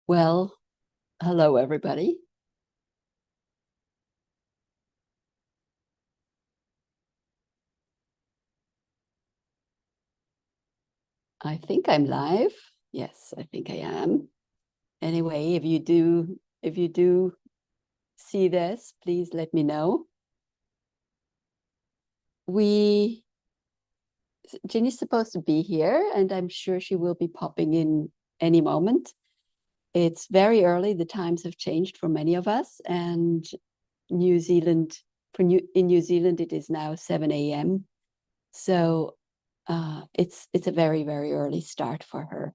Well, hello, everybody. I think I'm live. Yes, I think I am. Anyway, if you do see this, please let me know. Ginny's supposed to be here, and I'm sure she will be popping in any moment. It's very early. The times have changed for many of us, and New Zealand, in New Zealand, it is now 7 a.m. So it's a very, very early start for her.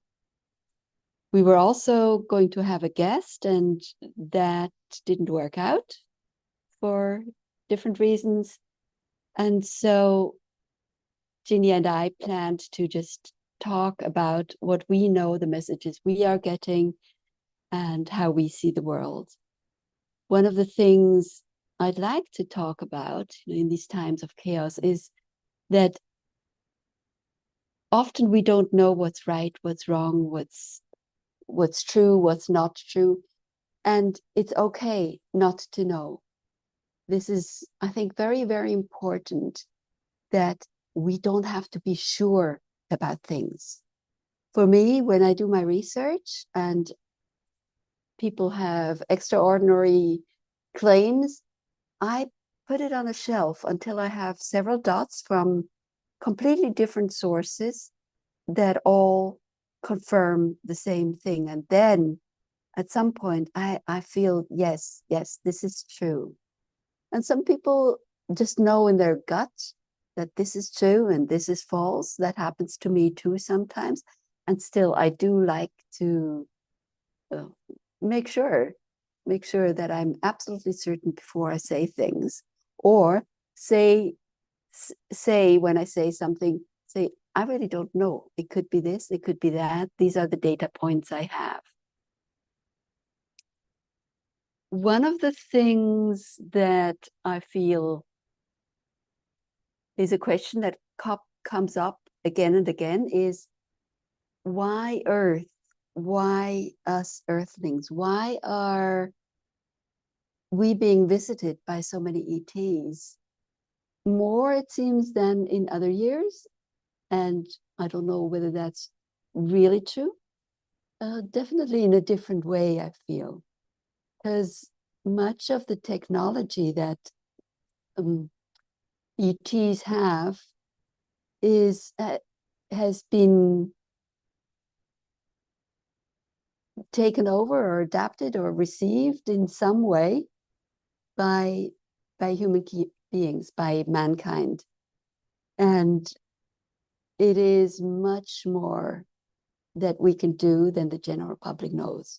We were also going to have a guest, and that didn't work out for different reasons. And so Ginny and I planned to just talk about what we know, the messages we are getting, and how we see the world. One of the things I'd like to talk about in these times of chaos is that often we don't know what's right, what's wrong, what's true, what's not true. And it's okay not to know. This is, I think, very, very important that we don't have to be sure about things. For me, when I do my research and people have extraordinary claims, I put it on a shelf until I have several dots from completely different sources that all confirm the same thing. And then at some point, I feel, yes, this is true. And some people just know in their gut that this is true and this is false. That happens to me too sometimes. And still, I do like to uh, make sure that I'm absolutely certain before I say things, or say when I say something, say, I really don't know. It could be this, it could be that. These are the data points I have. One of the things that I feel is a question that comes up again and again is, why Earth? Why us Earthlings? Why are we being visited by so many ETs? More, it seems, than in other years. And I don't know whether that's really true. Definitely in a different way, I feel. Because much of the technology that ETs have has been taken over or adapted or received in some way by human beings, by mankind. And it is much more that we can do than the general public knows.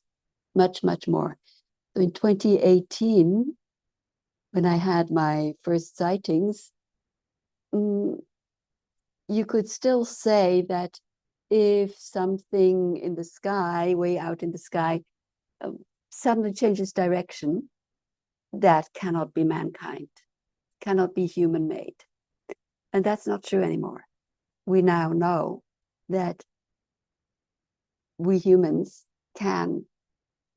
Much, much more. So in 2018, when I had my first sightings, you could still say that if something in the sky, way out in the sky, suddenly changes direction, that cannot be mankind, cannot be human made. And that's not true anymore. We now know that we humans can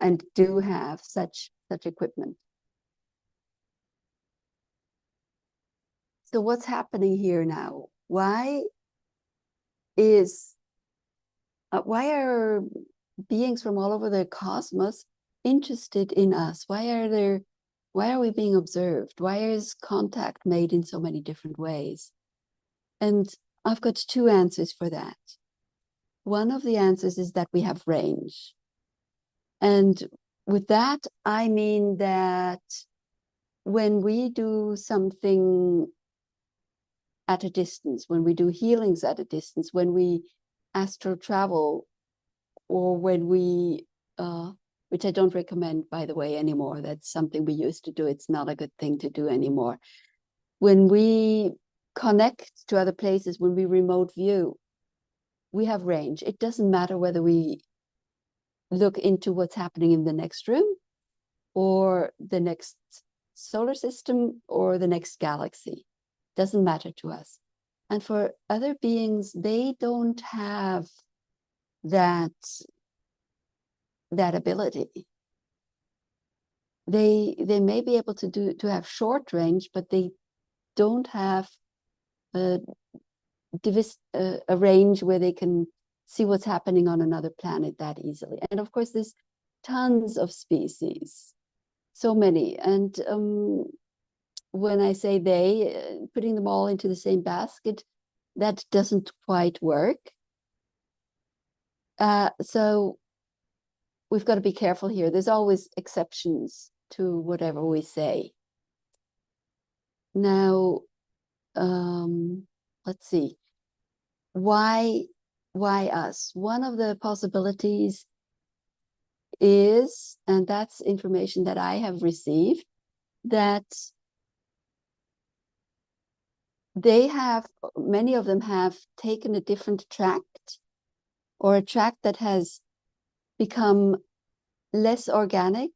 and do have such equipment. So what's happening here now? Why are beings from all over the cosmos interested in us? Why are we being observed? Why is contact made in so many different ways? And I've got two answers for that. One of the answers is that we have range. And with that, I mean that when we do something at a distance, when we do healings at a distance, when we astral travel, or when we, which I don't recommend, by the way, anymore. That's something we used to do. It's not a good thing to do anymore. When we connect to other places, when we remote view, we have range. It doesn't matter whether we look into what's happening in the next room or the next solar system or the next galaxy. Doesn't matter to us. And for other beings, they don't have that that ability. They may be able to have short range, but they don't have a range where they can see what's happening on another planet that easily. And of course, there's tons of species, so many. And when I say they, putting them all into the same basket, that doesn't quite work. So we've got to be careful here. There's always exceptions to whatever we say. Now, let's see. Why us? One of the possibilities is, and that's information that I have received, that many of them have taken a different tract, or a tract that has become less organic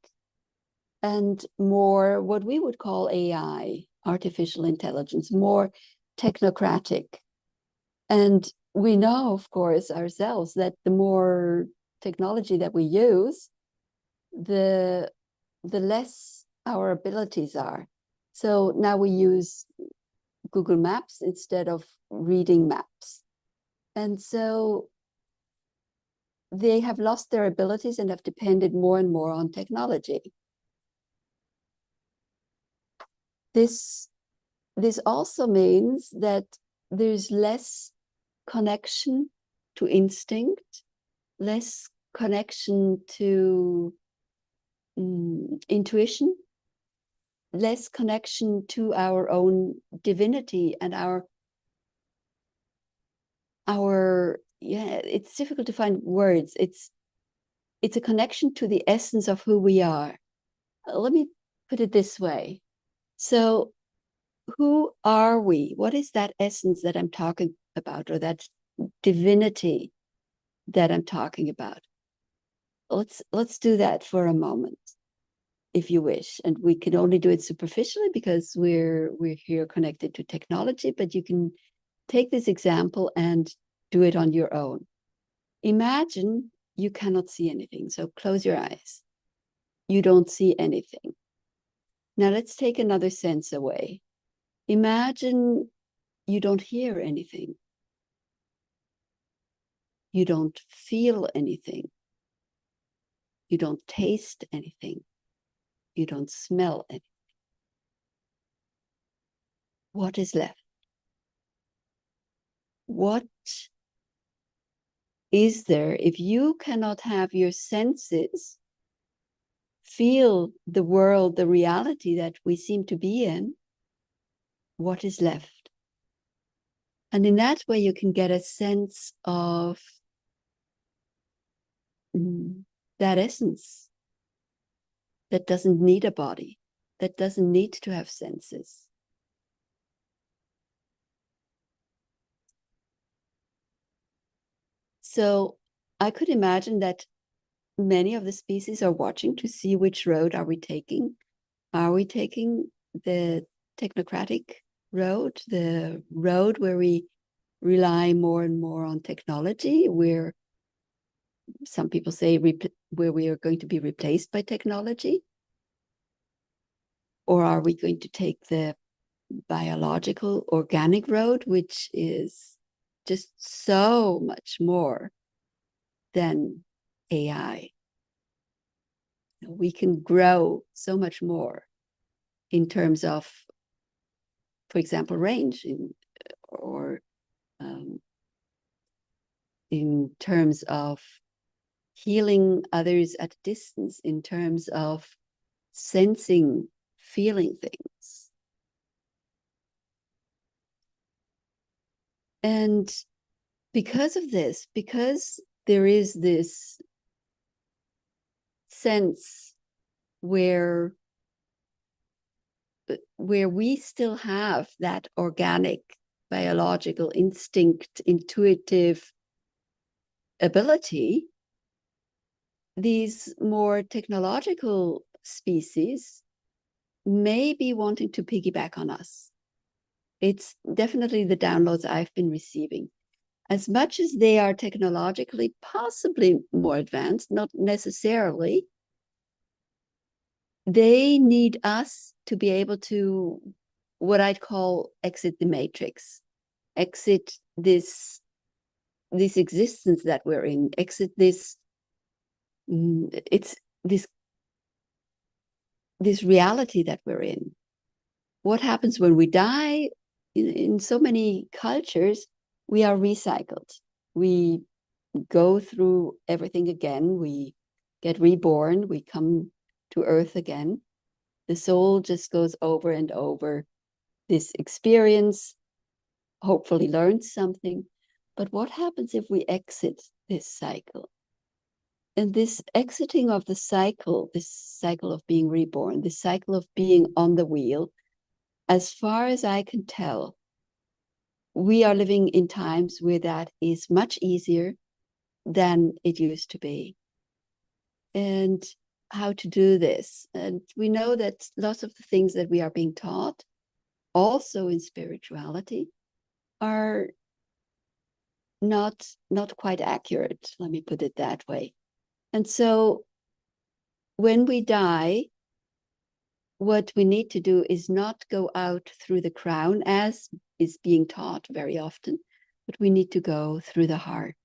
and more what we would call AI, artificial intelligence, more technocratic. And we know, of course, ourselves that the more technology that we use, the less our abilities are. So now we use Google Maps instead of reading maps. And so they have lost their abilities and have depended more and more on technology. This also means that there's less connection to instinct, less connection to intuition, less connection to our own divinity and our it's difficult to find words. It's a connection to the essence of who we are. Let me put it this way. So who are we? What is that essence that I'm talking about, or that divinity that I'm talking about? Let's do that for a moment, if you wish. And we can only do it superficially because we're here connected to technology, but you can take this example and do it on your own. Imagine you cannot see anything. So close your eyes. You don't see anything. Now let's take another sense away. Imagine you don't hear anything. You don't feel anything. You don't taste anything. You don't smell anything. What is left? What is there if you cannot have your senses feel the world, the reality that we seem to be in? What is left? And in that way, you can get a sense of that essence that doesn't need a body, that doesn't need to have senses. So I could imagine that many of the species are watching to see which road are we taking. Are we taking the technocratic road, the road where we rely more and more on technology, where some people say where we are going to be replaced by technology? Or are we going to take the biological, organic road, which is just so much more than AI? We can grow so much more in terms of, for example, range, or in terms of healing others at a distance, in terms of sensing, feeling things. And because of this, because there is this sense where we still have that organic, biological, instinct, intuitive ability, these more technological species may be wanting to piggyback on us. It's definitely the downloads I've been receiving. as much as they are technologically possibly more advanced, not necessarily, they need us to be able to, what I'd call, exit the matrix, exit this existence that we're in, exit this, it's this reality that we're in. What happens when we die? In so many cultures, we are recycled. We go through everything again. We get reborn. We come to earth again. The soul just goes over and over this experience, hopefully learns something. But what happens if we exit this cycle? And this exiting of the cycle, this cycle of being reborn, this cycle of being on the wheel, as far as I can tell, we are living in times where that is much easier than it used to be. And how to do this. And we know that lots of the things that we are being taught, also in spirituality, are not quite accurate. Let me put it that way. And so when we die, what we need to do is not go out through the crown, as is being taught very often, but we need to go through the heart.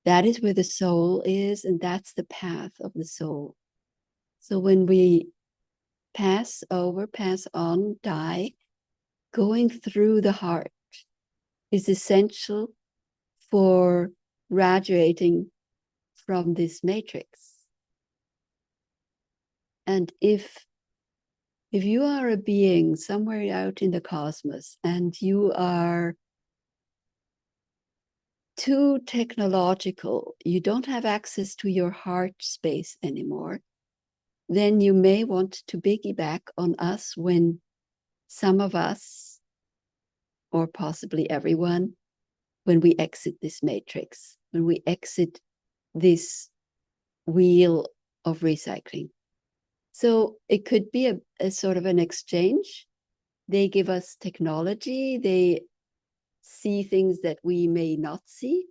That is where the soul is, and that's the path of the soul. So when we pass over, pass on, die, going through the heart is essential for graduating from this matrix. And if you are a being somewhere out in the cosmos and you are too technological, you don't have access to your heart space anymore, then you may want to piggyback on us when some of us, or possibly everyone, when we exit this matrix, when we exit this wheel of recycling. So it could be a sort of an exchange. They give us technology, they see things that we may not see,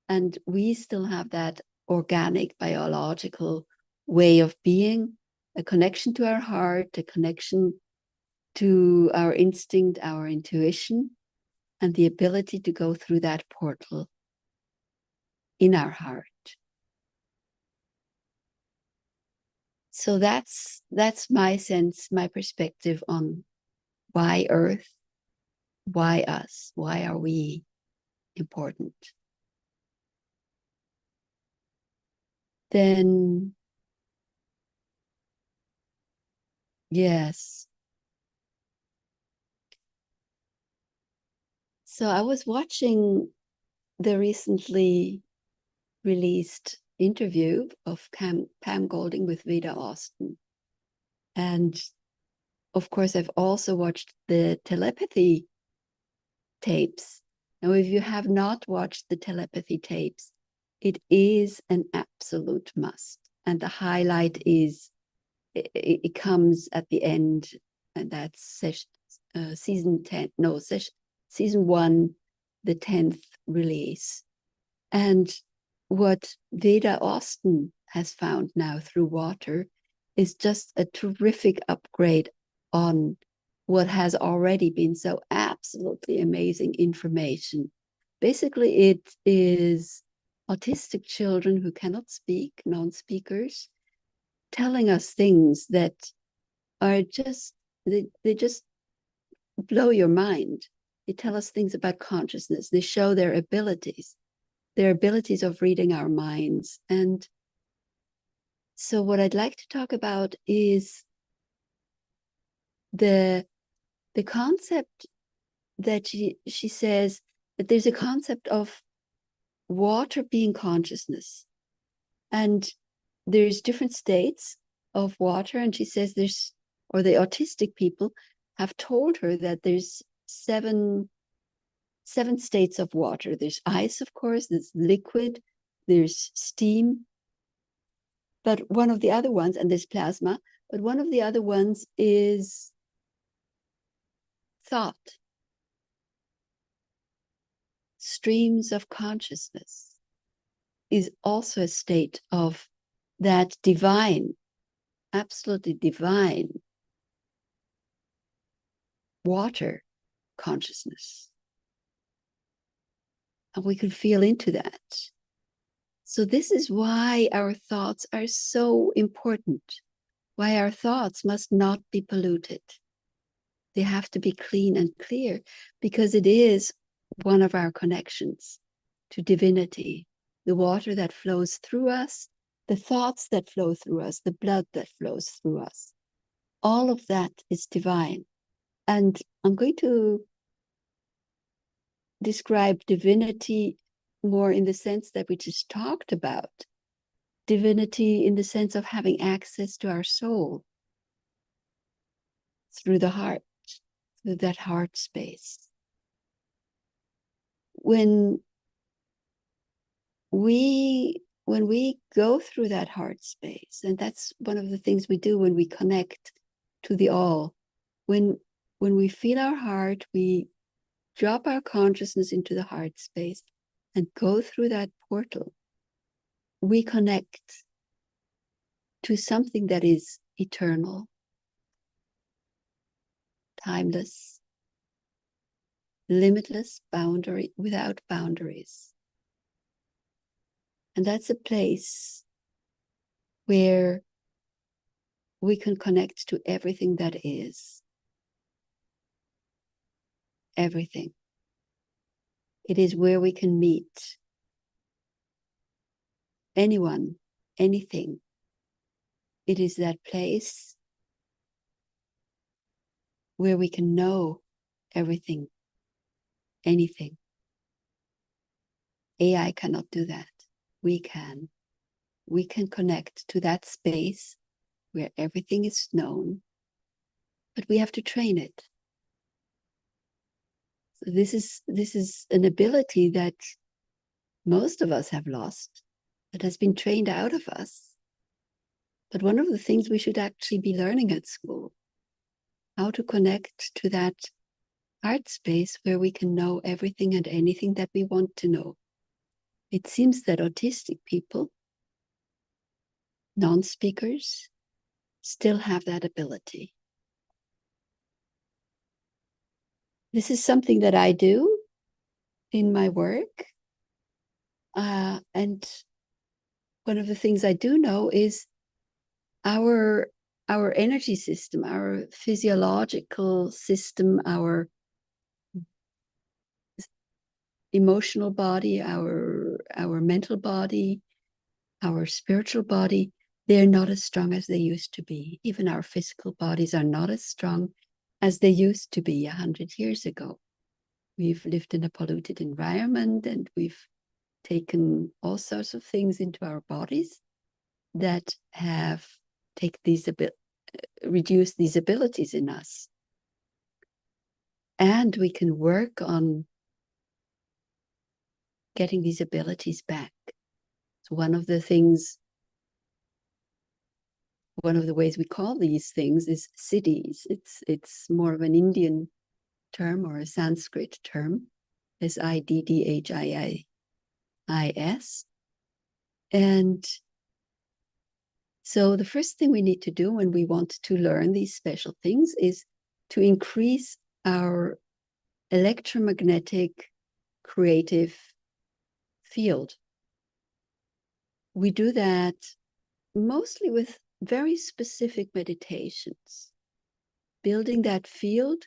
and we still have that organic, biological way of being, a connection to our heart, a connection to our instinct, our intuition, and the ability to go through that portal in our heart. So that's my sense, my perspective on why Earth, why us, why are we important. Then, yes. So I was watching the recently released interview of Pam Golding with Vida Austin. And of course, I've also watched the telepathy tapes. Now, if you have not watched the telepathy tapes, it is an absolute must. And the highlight is, it comes at the end, and that's season 10, no, season 1, the 10th release. And what Veda Austin has found now through water is just a terrific upgrade on what has already been so absolutely amazing information. Basically, it is autistic children who cannot speak, non-speakers, telling us things that are just, they just blow your mind. They tell us things about consciousness. They show their abilities of reading our minds. And so what I'd like to talk about is the concept that she says that there's a concept of water being consciousness. And there's different states of water. And she says the autistic people have told her that there's seven states of water. There's ice, of course, there's liquid, there's steam. But one of the other ones, and there's plasma, but one of the other ones is thought. streams of consciousness is also a state of that divine, absolutely divine water consciousness. And we can feel into that. So this is why our thoughts are so important, why our thoughts must not be polluted. They have to be clean and clear, because it is one of our connections to divinity, the water that flows through us, the thoughts that flow through us, the blood that flows through us. All of that is divine. And I'm going to describe divinity more in the sense that we just talked about. Divinity in the sense of having access to our soul through the heart, through that heart space. When we go through that heart space, and that's one of the things we do when we connect to the all, when we feel our heart, we drop our consciousness into the heart space and go through that portal, we connect to something that is eternal, timeless, limitless, boundary, without boundaries. And that's a place where we can connect to everything that is. Everything. It is where we can meet anyone, anything. It is that place where we can know everything, anything. AI cannot do that. We can. We can connect to that space where everything is known, but we have to train it. So this is an ability that most of us have lost, that has been trained out of us. But one of the things we should actually be learning at school, how to connect to that heart space where we can know everything and anything that we want to know. It seems that autistic people, non-speakers, still have that ability. This is something that I do in my work. And one of the things I do know is our energy system, our physiological system, our emotional body, our mental body, our spiritual body, they're not as strong as they used to be. Even our physical bodies are not as strong as they used to be 100 years ago. We've lived in a polluted environment, and we've taken all sorts of things into our bodies that have reduced these abilities in us. And we can work on getting these abilities back. So one of the ways we call these things is siddhis. It's more of an Indian term or a Sanskrit term, siddhis. And so the first thing we need to do when we want to learn these special things is to increase our electromagnetic creative field. We do that mostly with very specific meditations, building that field,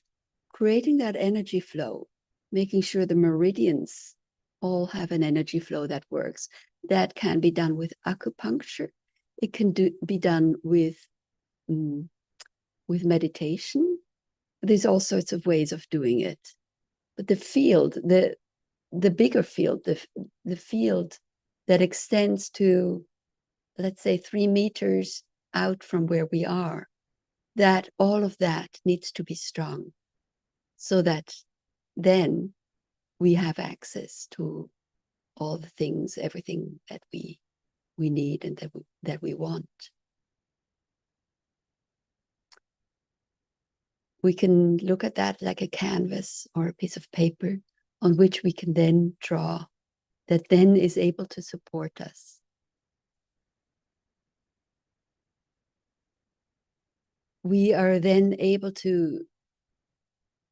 creating that energy flow, making sure the meridians all have an energy flow that works. That can be done with acupuncture. It can be done with meditation. There's all sorts of ways of doing it. But the field, the bigger field, the field that extends to, let's say, 3 meters out from where we are, that all of that needs to be strong, so that then we have access to all the things, everything that we need and that we want. We can look at that like a canvas or a piece of paper on which we can then draw, that then is able to support us. We are then able to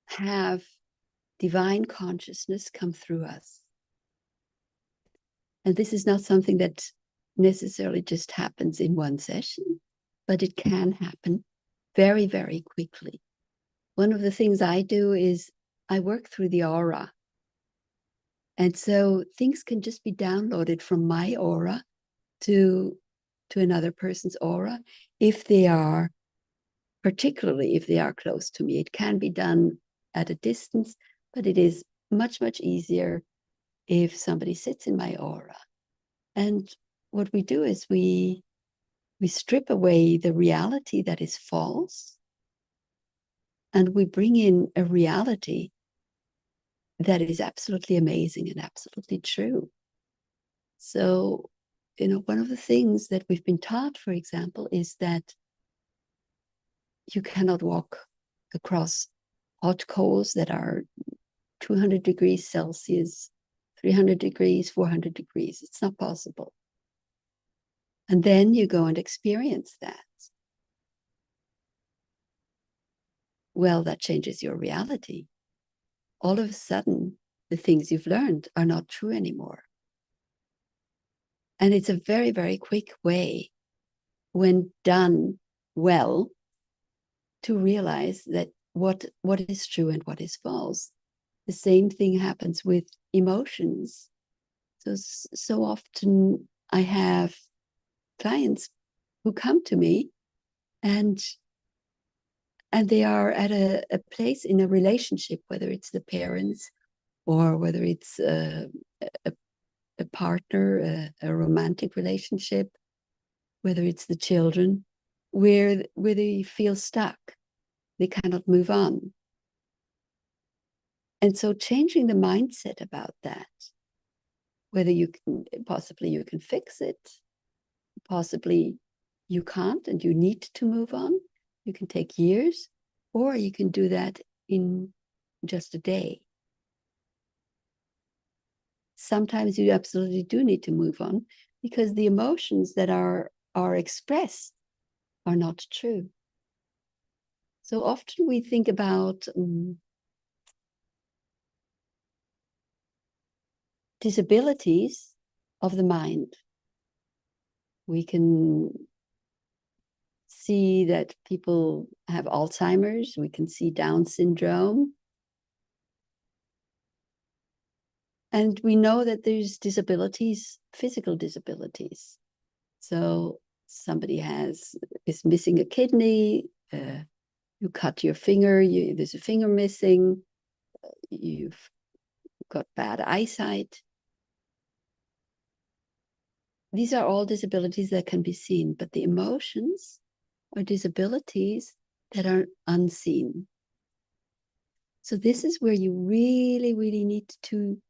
have divine consciousness come through us. And this is not something that necessarily just happens in one session, but it can happen very, very quickly. One of the things I do is I work through the aura. And so things can just be downloaded from my aura to another person's aura, particularly if they are close to me. It can be done at a distance, but it is much, much easier if somebody sits in my aura. And what we do is we strip away the reality that is false, and we bring in a reality that is absolutely amazing and absolutely true. So, one of the things that we've been taught, for example, is that you cannot walk across hot coals that are 200 degrees Celsius, 300 degrees, 400 degrees. It's not possible. And then you go and experience that. Well, that changes your reality. All of a sudden, the things you've learned are not true anymore. And it's a very, very quick way, when done well, to realize that what is true and what is false. The same thing happens with emotions. So often I have clients who come to me and they are at a place in a relationship, whether it's the parents or whether it's a partner, a romantic relationship, whether it's the children, where they feel stuck. They cannot move on. And so changing the mindset about that, whether you can fix it, possibly you can't and you need to move on. You can take years, or you can do that in just a day. Sometimes you absolutely do need to move on because the emotions that are expressed are not true. So often we think about disabilities of the mind. We can see that people have Alzheimer's. We can see Down syndrome. And we know that there's disabilities, physical disabilities. So somebody is missing a kidney, you cut your finger, there's a finger missing, you've got bad eyesight. These are all disabilities that can be seen, but the emotions are disabilities that are unseen. So this is where you really, really need to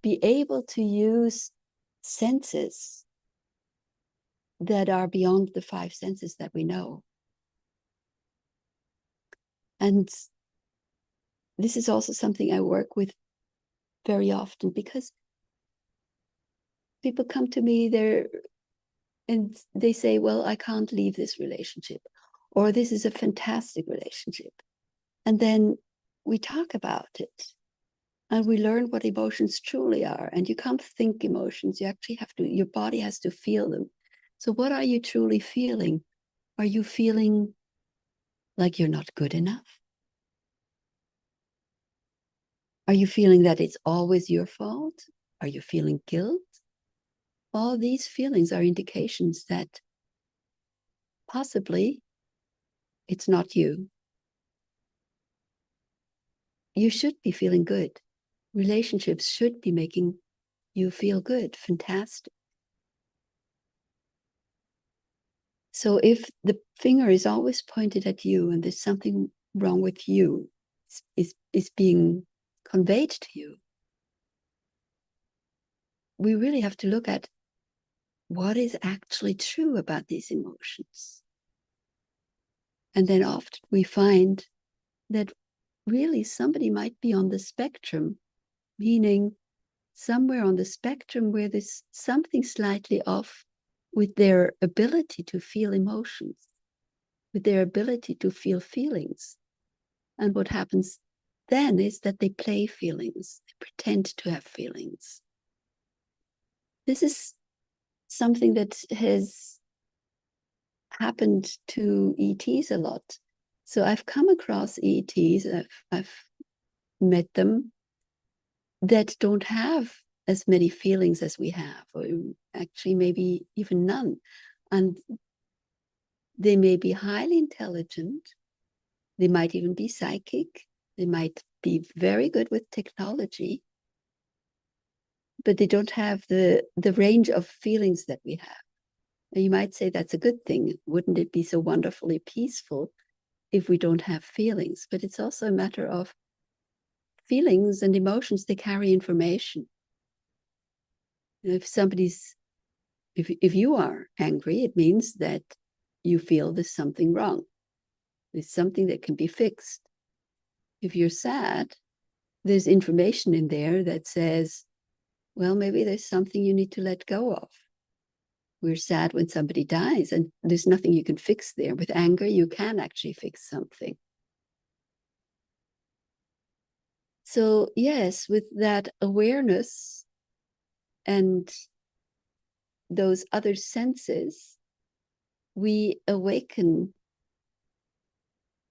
be able to use senses that are beyond the 5 senses that we know. And this is also something I work with very often, because people come to me and they say, well, I can't leave this relationship, or this is a fantastic relationship. And then we talk about it and we learn what emotions truly are. And you can't think emotions. You actually have to, your body has to feel them. So what are you truly feeling? Are you feeling like you're not good enough? Are you feeling that it's always your fault? Are you feeling guilt? All these feelings are indications that possibly it's not you. You should be feeling good. Relationships should be making you feel good, fantastic. So if the finger is always pointed at you and there's something wrong with you, is being conveyed to you, we really have to look at what is actually true about these emotions. And then often we find that really somebody might be on the spectrum meaning somewhere on the spectrum where there's something slightly off with their ability to feel emotions, with their ability to feel feelings. And what happens then is that they play feelings, they pretend to have feelings. This is something that has happened to ETs a lot. So I've come across ETs, I've met them that don't have as many feelings as we have, or actually maybe even none. And they may be highly intelligent, they might even be psychic, they might be very good with technology, but they don't have the range of feelings that we have. And you might say that's a good thing. Wouldn't it be so wonderfully peaceful if we don't have feelings? But it's also a matter of feelings and emotions, they carry information. If somebody's, if you are angry, it means that you feel there's something wrong. There's something that can be fixed. If you're sad, there's information in there that says, well, maybe there's something you need to let go of. We're sad when somebody dies, and there's nothing you can fix there. With anger, you can actually fix something. So, yes, with that awareness and those other senses, we awaken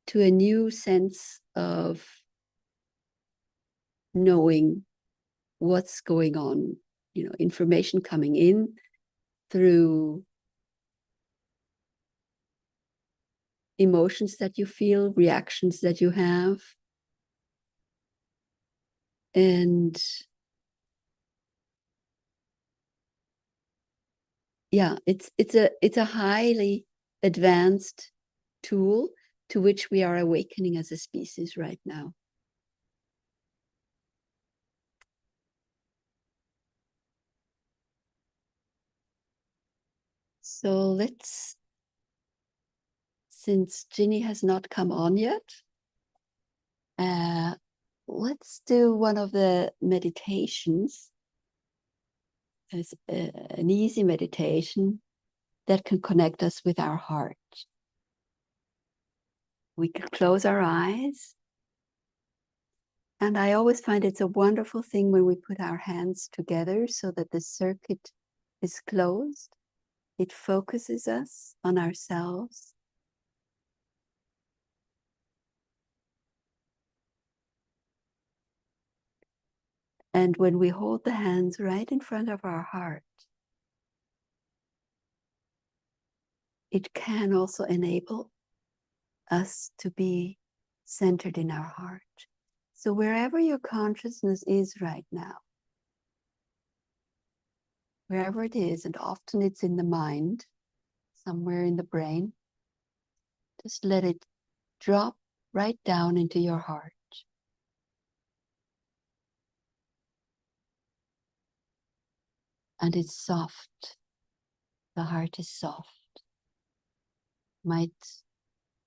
to a new sense of knowing what's going on, information coming in through emotions that you feel, reactions that you have. And yeah, it's a highly advanced tool to which we are awakening as a species right now. So since Ginny has not come on yet, let's do one of the meditations as an easy meditation that can connect us with our heart. We can close our eyes. And I always find it's a wonderful thing when we put our hands together so that the circuit is closed. It focuses us on ourselves. And when we hold the hands right in front of our heart, it can also enable us to be centered in our heart. So wherever your consciousness is right now, wherever it is, and often it's in the mind, somewhere in the brain, just let it drop right down into your heart. And it's soft. The heart is soft. Might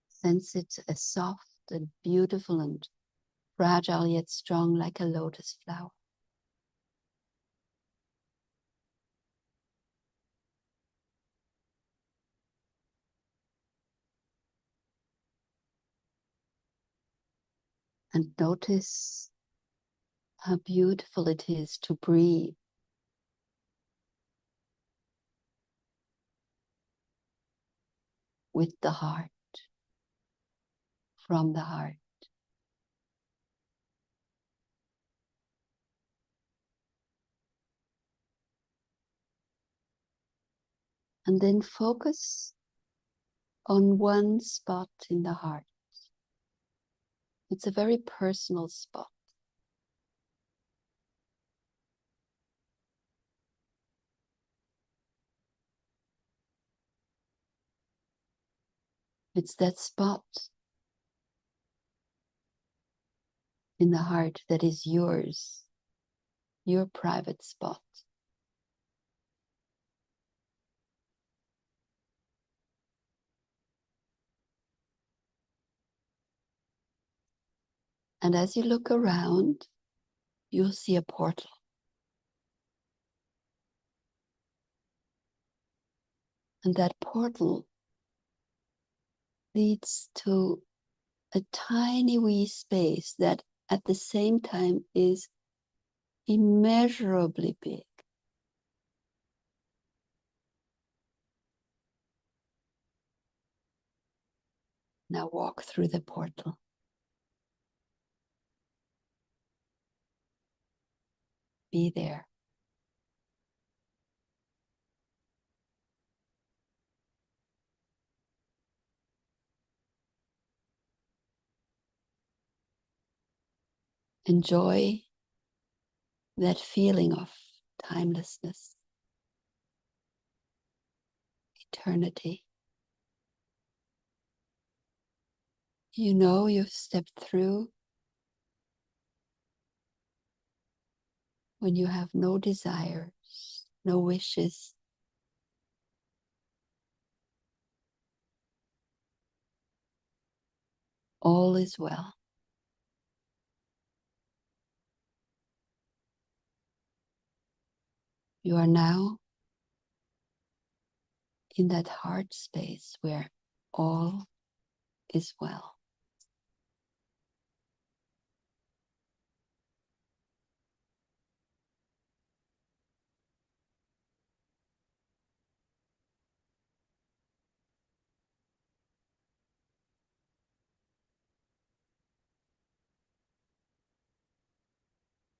sense it as soft and beautiful and fragile yet strong, like a lotus flower. And notice how beautiful it is to breathe with the heart, from the heart. And then focus on one spot in the heart. It's a very personal spot. It's that spot in the heart that is yours, your private spot. And as you look around, you'll see a portal. And that portal leads to a tiny wee space that at the same time is immeasurably big. Now walk through the portal. Be there. Enjoy that feeling of timelessness, eternity. You know you've stepped through when you have no desires, no wishes. All is well. You are now in that heart space where all is well.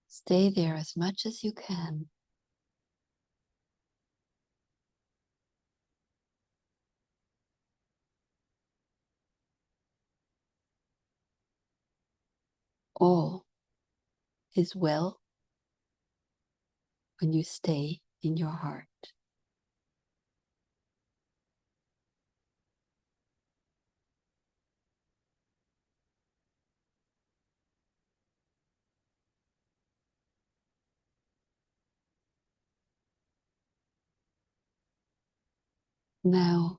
Stay there as much as you can. All is well when you stay in your heart. Now,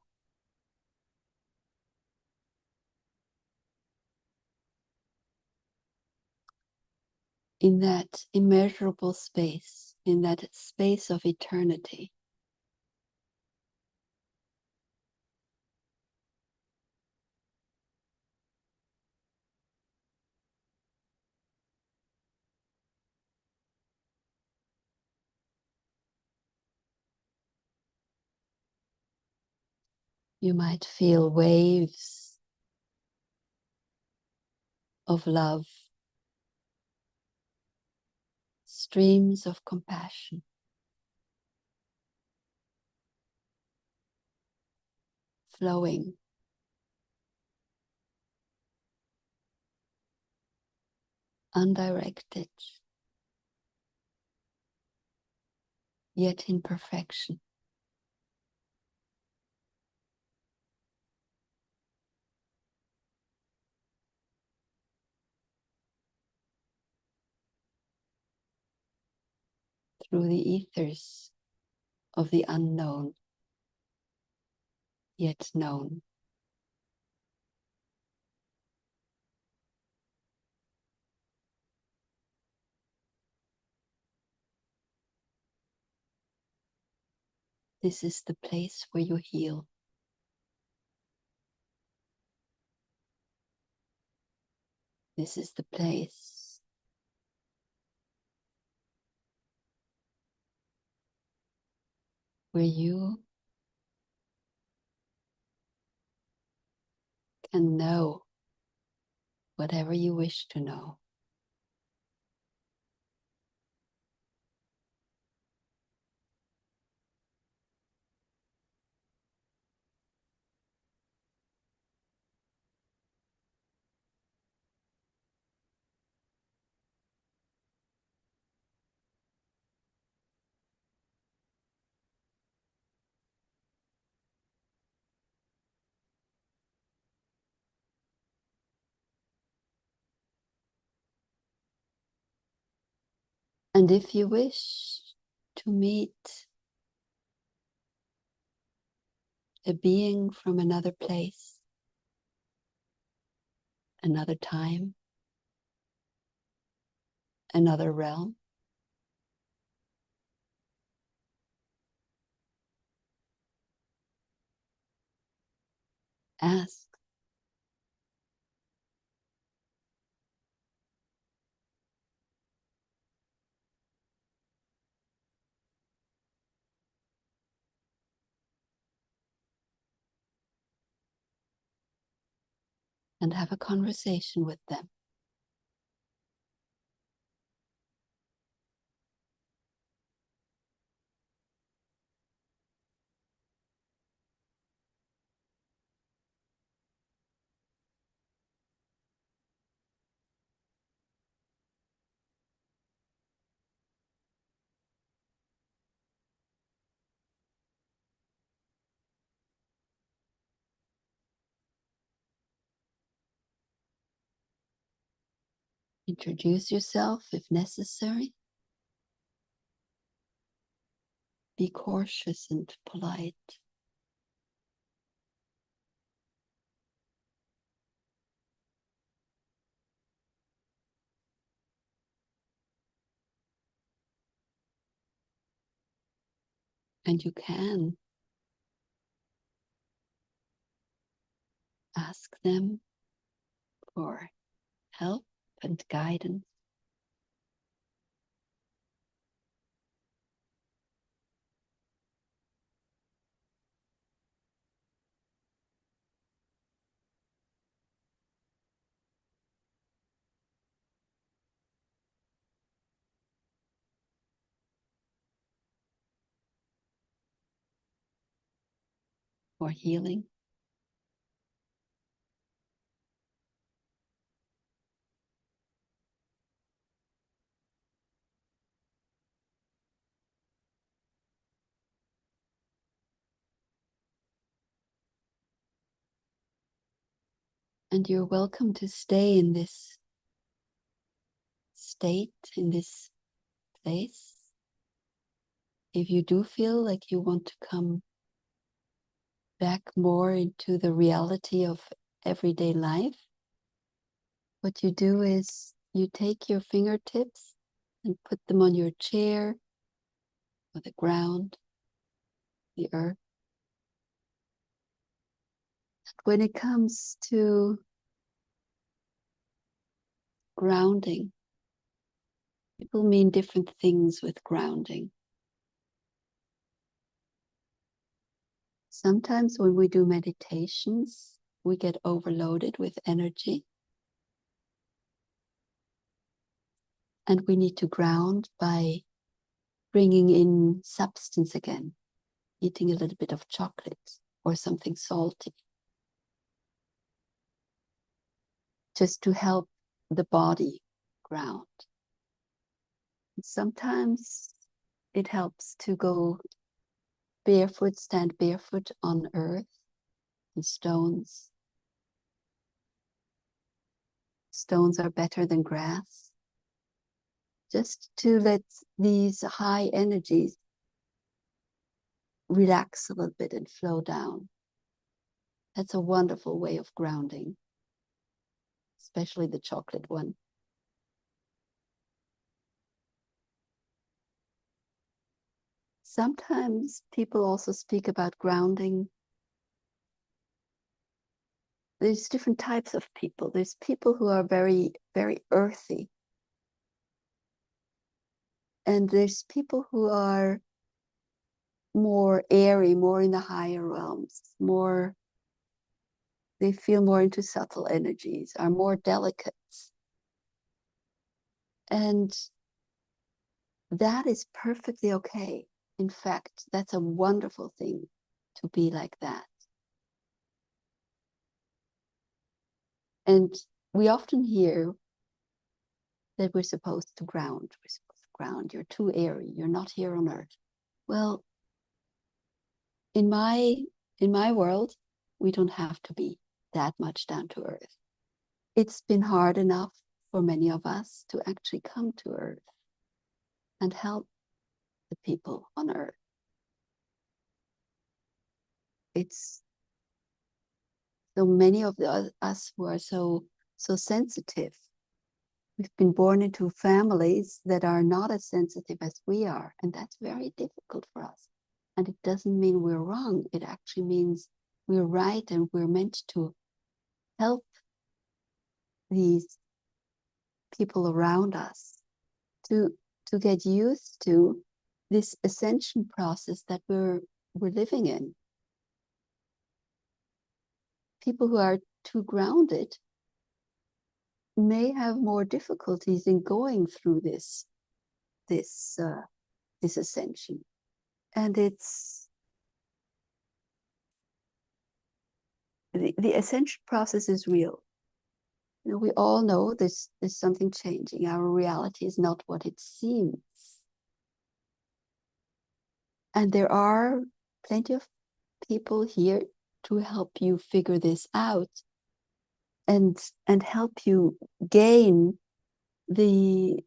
in that immeasurable space, in that space of eternity, you might feel waves of love, streams of compassion, flowing undirected, yet in perfection. Through the ethers of the unknown, yet known. This is the place where you heal. This is the place where you can know whatever you wish to know. And if you wish to meet a being from another place, another time, another realm. Ask. And have a conversation with them. Introduce yourself if necessary. Be cautious and polite. And you can ask them for help and guidance. For healing. And you're welcome to stay in this state, in this place. If you do feel like you want to come back more into the reality of everyday life, what you do is you take your fingertips and put them on your chair or the ground, the earth. When it comes to grounding, people mean different things with grounding. Sometimes when we do meditations, we get overloaded with energy. And we need to ground by bringing in substance again, eating a little bit of chocolate or something salty, just to help the body ground. And sometimes it helps to go barefoot, stand barefoot on earth and stones. Stones are better than grass. Just to let these high energies relax a little bit and flow down. That's a wonderful way of grounding, especially the chocolate one. Sometimes people also speak about grounding. There's different types of people. There's people who are very, very earthy. And there's people who are more airy, more in the higher realms, more, they feel more into subtle energies, are more delicate. And that is perfectly okay. In fact, that's a wonderful thing to be like that. And we often hear that we're supposed to ground. We're supposed to ground. You're too airy. You're not here on earth. Well, in my world, we don't have to be that much down to earth. It's been hard enough for many of us to actually come to earth and help the people on earth. It's so many of us who are so sensitive We've been born into families that are not as sensitive as we are, and that's very difficult for us. And it doesn't mean we're wrong. It actually means we're right, and we're meant to help these people around us to get used to this ascension process that we're living in. People who are too grounded may have more difficulties in going through this ascension, and it's the ascension process is real. You know, we all know there's something changing. Our reality is not what it seems, and there are plenty of people here to help you figure this out and help you gain the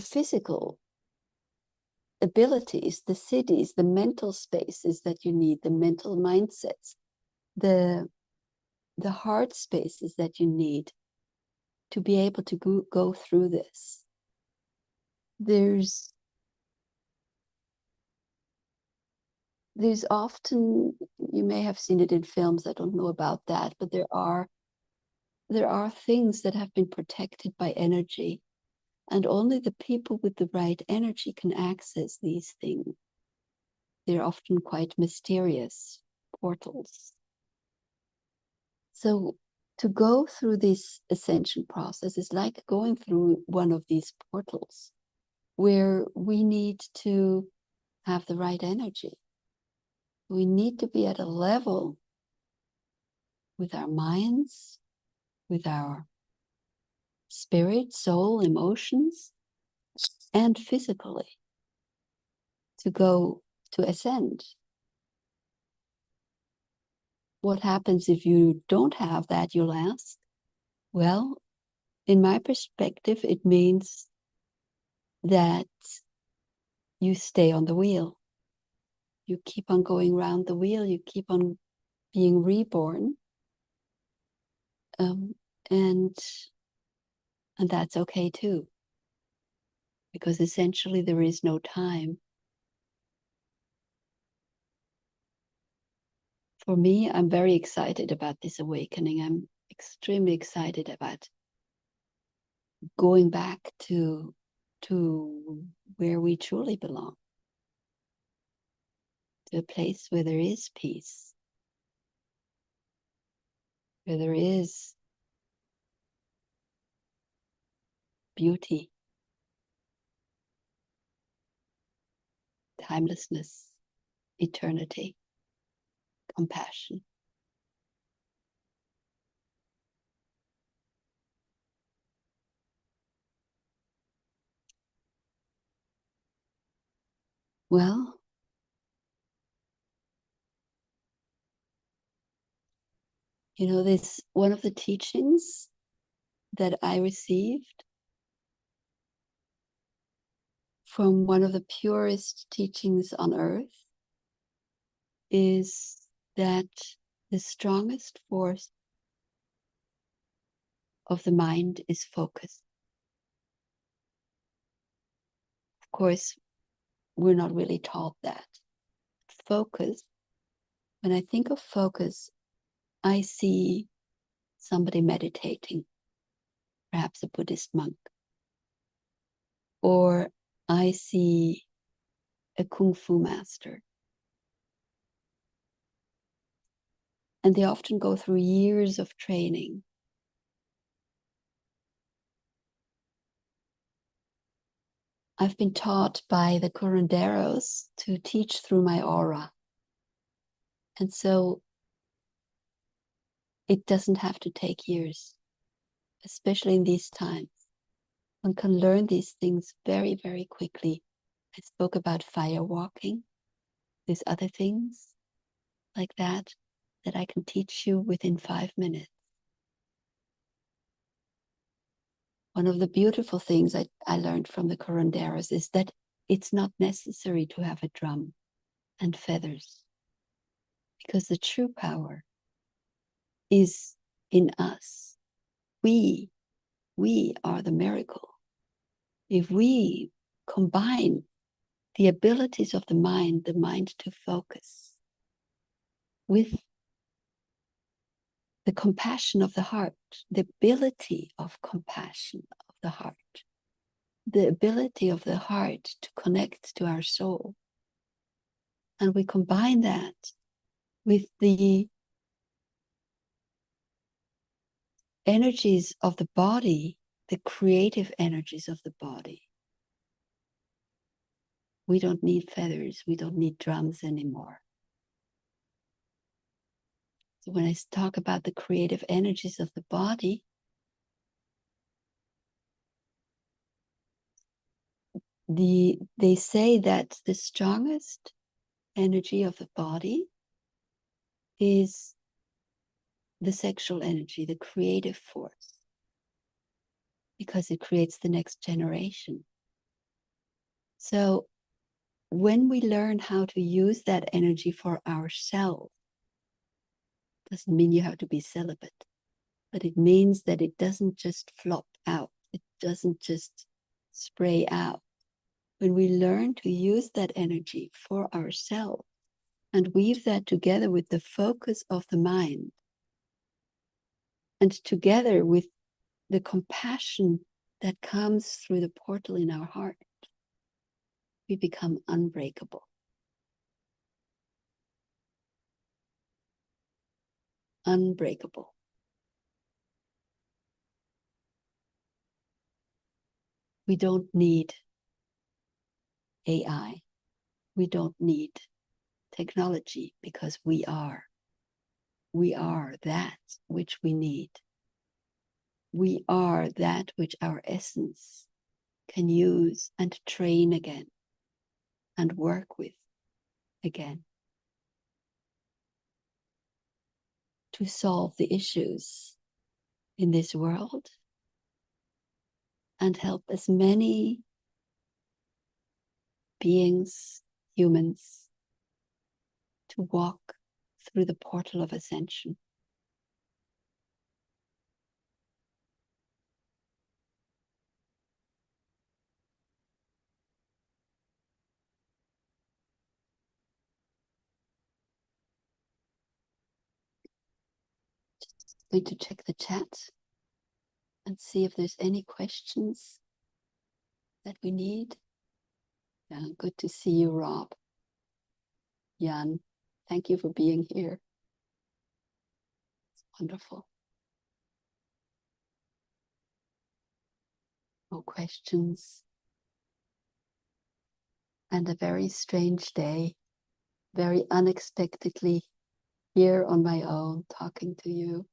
physical abilities, the cities, the mental spaces that you need, the mental mindsets, the heart spaces that you need to be able to go through this. There's often, you may have seen it in films, I don't know about that, but there are things that have been protected by energy, and only the people with the right energy can access these things. They're often quite mysterious portals. So to go through this ascension process is like going through one of these portals where we need to have the right energy. We need to be at a level with our minds, with our spirit, soul, emotions, and physically to ascend. What happens if you don't have that, you'll ask? Well, in my perspective, it means that you stay on the wheel. You keep on going around the wheel, you keep on being reborn. And that's okay too, because essentially there is no time. For me, I'm very excited about this awakening. I'm extremely excited about going back to where we truly belong, to a place where there is peace, where there is beauty, timelessness, eternity, compassion. Well, you know, this one of the teachings that I received from one of the purest teachings on earth is that the strongest force of the mind is focus. Of course, we're not really taught that. Focus, when I think of focus, I see somebody meditating, perhaps a Buddhist monk, or I see a Kung Fu master. And they often go through years of training. I've been taught by the curanderos to teach through my aura. And so it doesn't have to take years, especially in these times. One can learn these things very, very quickly. I spoke about fire walking. There's other things like that I can teach you within 5 minutes. One of the beautiful things I learned from the curanderos is that it's not necessary to have a drum and feathers, because the true power is in us. We We are the miracle. If we combine the abilities of the mind to focus, with the compassion of the heart, the ability of compassion of the heart, the ability of the heart to connect to our soul, and we combine that with the energies of the body, the creative energies of the body. We don't need feathers, we don't need drums anymore. So when I talk about the creative energies of the body, they say that the strongest energy of the body is the sexual energy, the creative force, because it creates the next generation. So when we learn how to use that energy for ourselves, doesn't mean you have to be celibate, but it means that it doesn't just flop out. It doesn't just spray out. When we learn to use that energy for ourselves and weave that together with the focus of the mind, and together with the compassion that comes through the portal in our heart, we become unbreakable. Unbreakable. We don't need AI. We don't need technology, because we are that which we need. We are that which our essence can use and train again and work with again to solve the issues in this world and help as many beings, humans, to walk through the portal of ascension. Just going to check the chat and see if there's any questions that we need. Yeah, good to see you, Rob. Jan, thank you for being here. It's wonderful. No questions. And a very strange day, very unexpectedly here on my own, talking to you.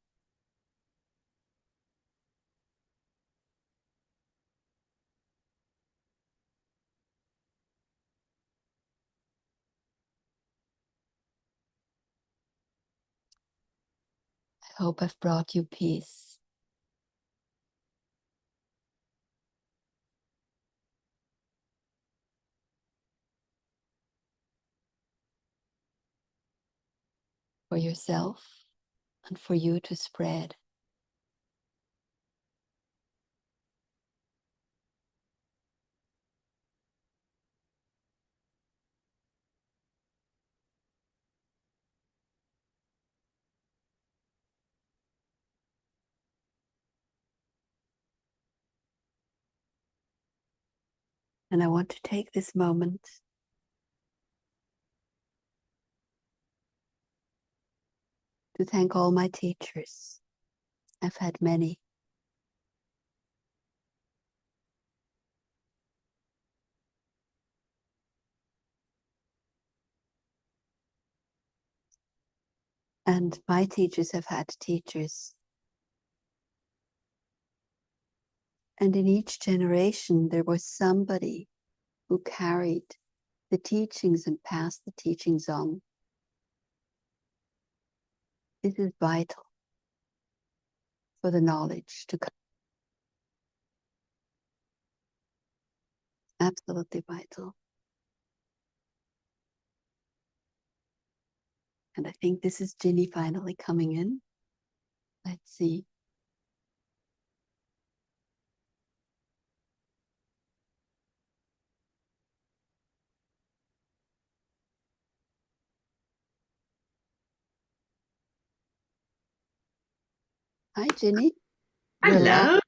I hope I've brought you peace. For yourself and for you to spread. And I want to take this moment to thank all my teachers. I've had many. And my teachers have had teachers. And in each generation, there was somebody who carried the teachings and passed the teachings on. This is vital for the knowledge to come. Absolutely vital. And I think this is Ginny finally coming in. Let's see. Hi, Ginny. We're live. Hello.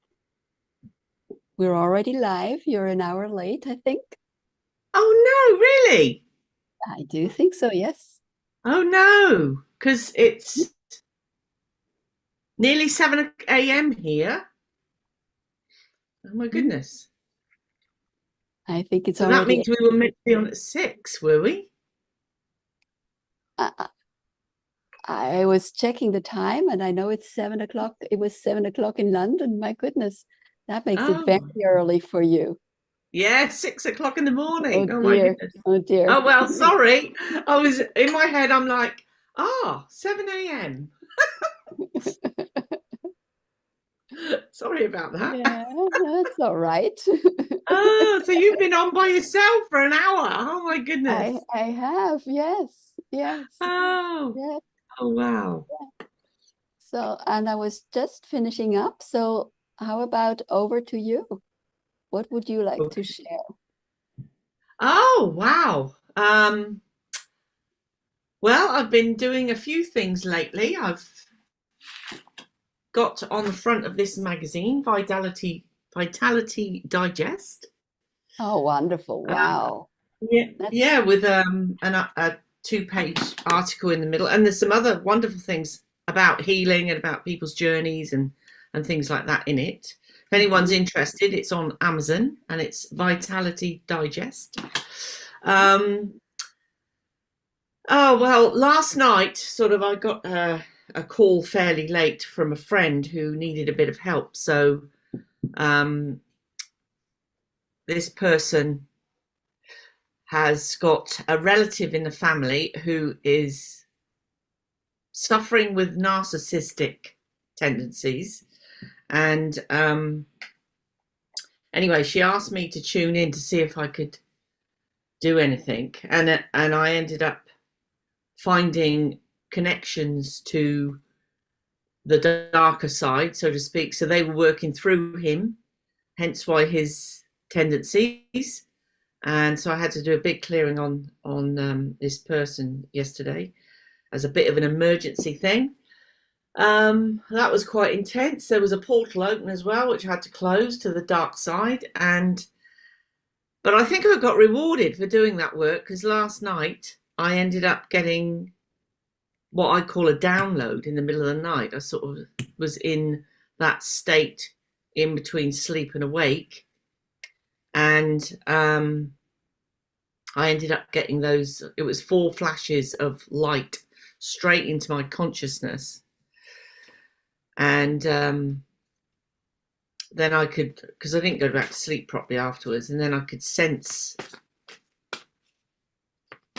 We're already live. You're an hour late, I think. Oh no, really? I do think so, yes. Oh no, because it's nearly 7 a.m. here. Oh my Mm, goodness. I think it's So that already. means we were meant to be on at 6, were we? I, I was checking the time, and I know it's 7 o'clock. It was 7 o'clock in London. My goodness, that makes it very Oh, early for you. yeah, 6 o'clock in the Oh morning. Oh my dear. goodness. Oh dear. Oh well, sorry. I was in my head, I'm like, 7 a.m. Sorry about that. Yeah, that's all right. Oh, so you've been on by yourself for an hour. Oh my I goodness. I have, yes, yes, Oh, yes. oh wow. So, and I was just finishing up. So, how about over to you? What would you like to share? Oh, wow. Well, I've been doing a few things lately. I've got on the front of this magazine, Vitality Digest. Oh, wonderful. Uh, Wow. yeah, That's yeah, with a two-page article in the middle, and there's some other wonderful things about healing and about people's journeys and things like that in it. If anyone's mhm. interested, it's on Amazon and it's Vitality Digest. Um, Oh, well, last night, sort of, I got a call fairly late from a friend who needed a bit of help. So, um, this person has got a relative in the family who is suffering with narcissistic tendencies. And anyway, she asked me to tune in to see if I could do anything. And I ended up finding connections to the darker side, so to speak. So they were working through him, hence why his tendencies. And so I had to do a big clearing on this person yesterday as a bit of an emergency thing. That was quite intense. There was a portal open as well, which I had to close to the dark side. But I think I got rewarded for doing that work because last night I ended up getting what I call a download in the middle of the night. I sort of was in that state in between sleep and awake. And I ended up getting those, it was 4 flashes of light straight into my consciousness. And then I could, because I didn't go back to sleep properly afterwards, and then I could sense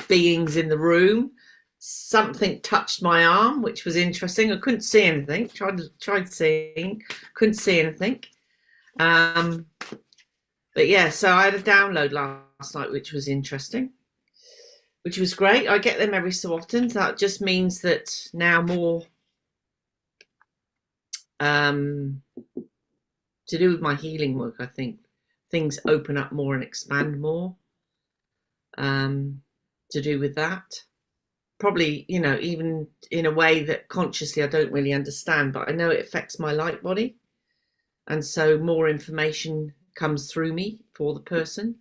beings in the room. Something touched my arm, which was interesting. I couldn't see anything. Tried seeing, couldn't see anything. But yeah, so I had a download last night, which was interesting, which was great. I get them every so often. That just means that now more to do with my healing work. I think things open up more and expand more to do with that. Probably, even in a way that consciously I don't really understand, but I know it affects my light body. And so more information comes through me for the person.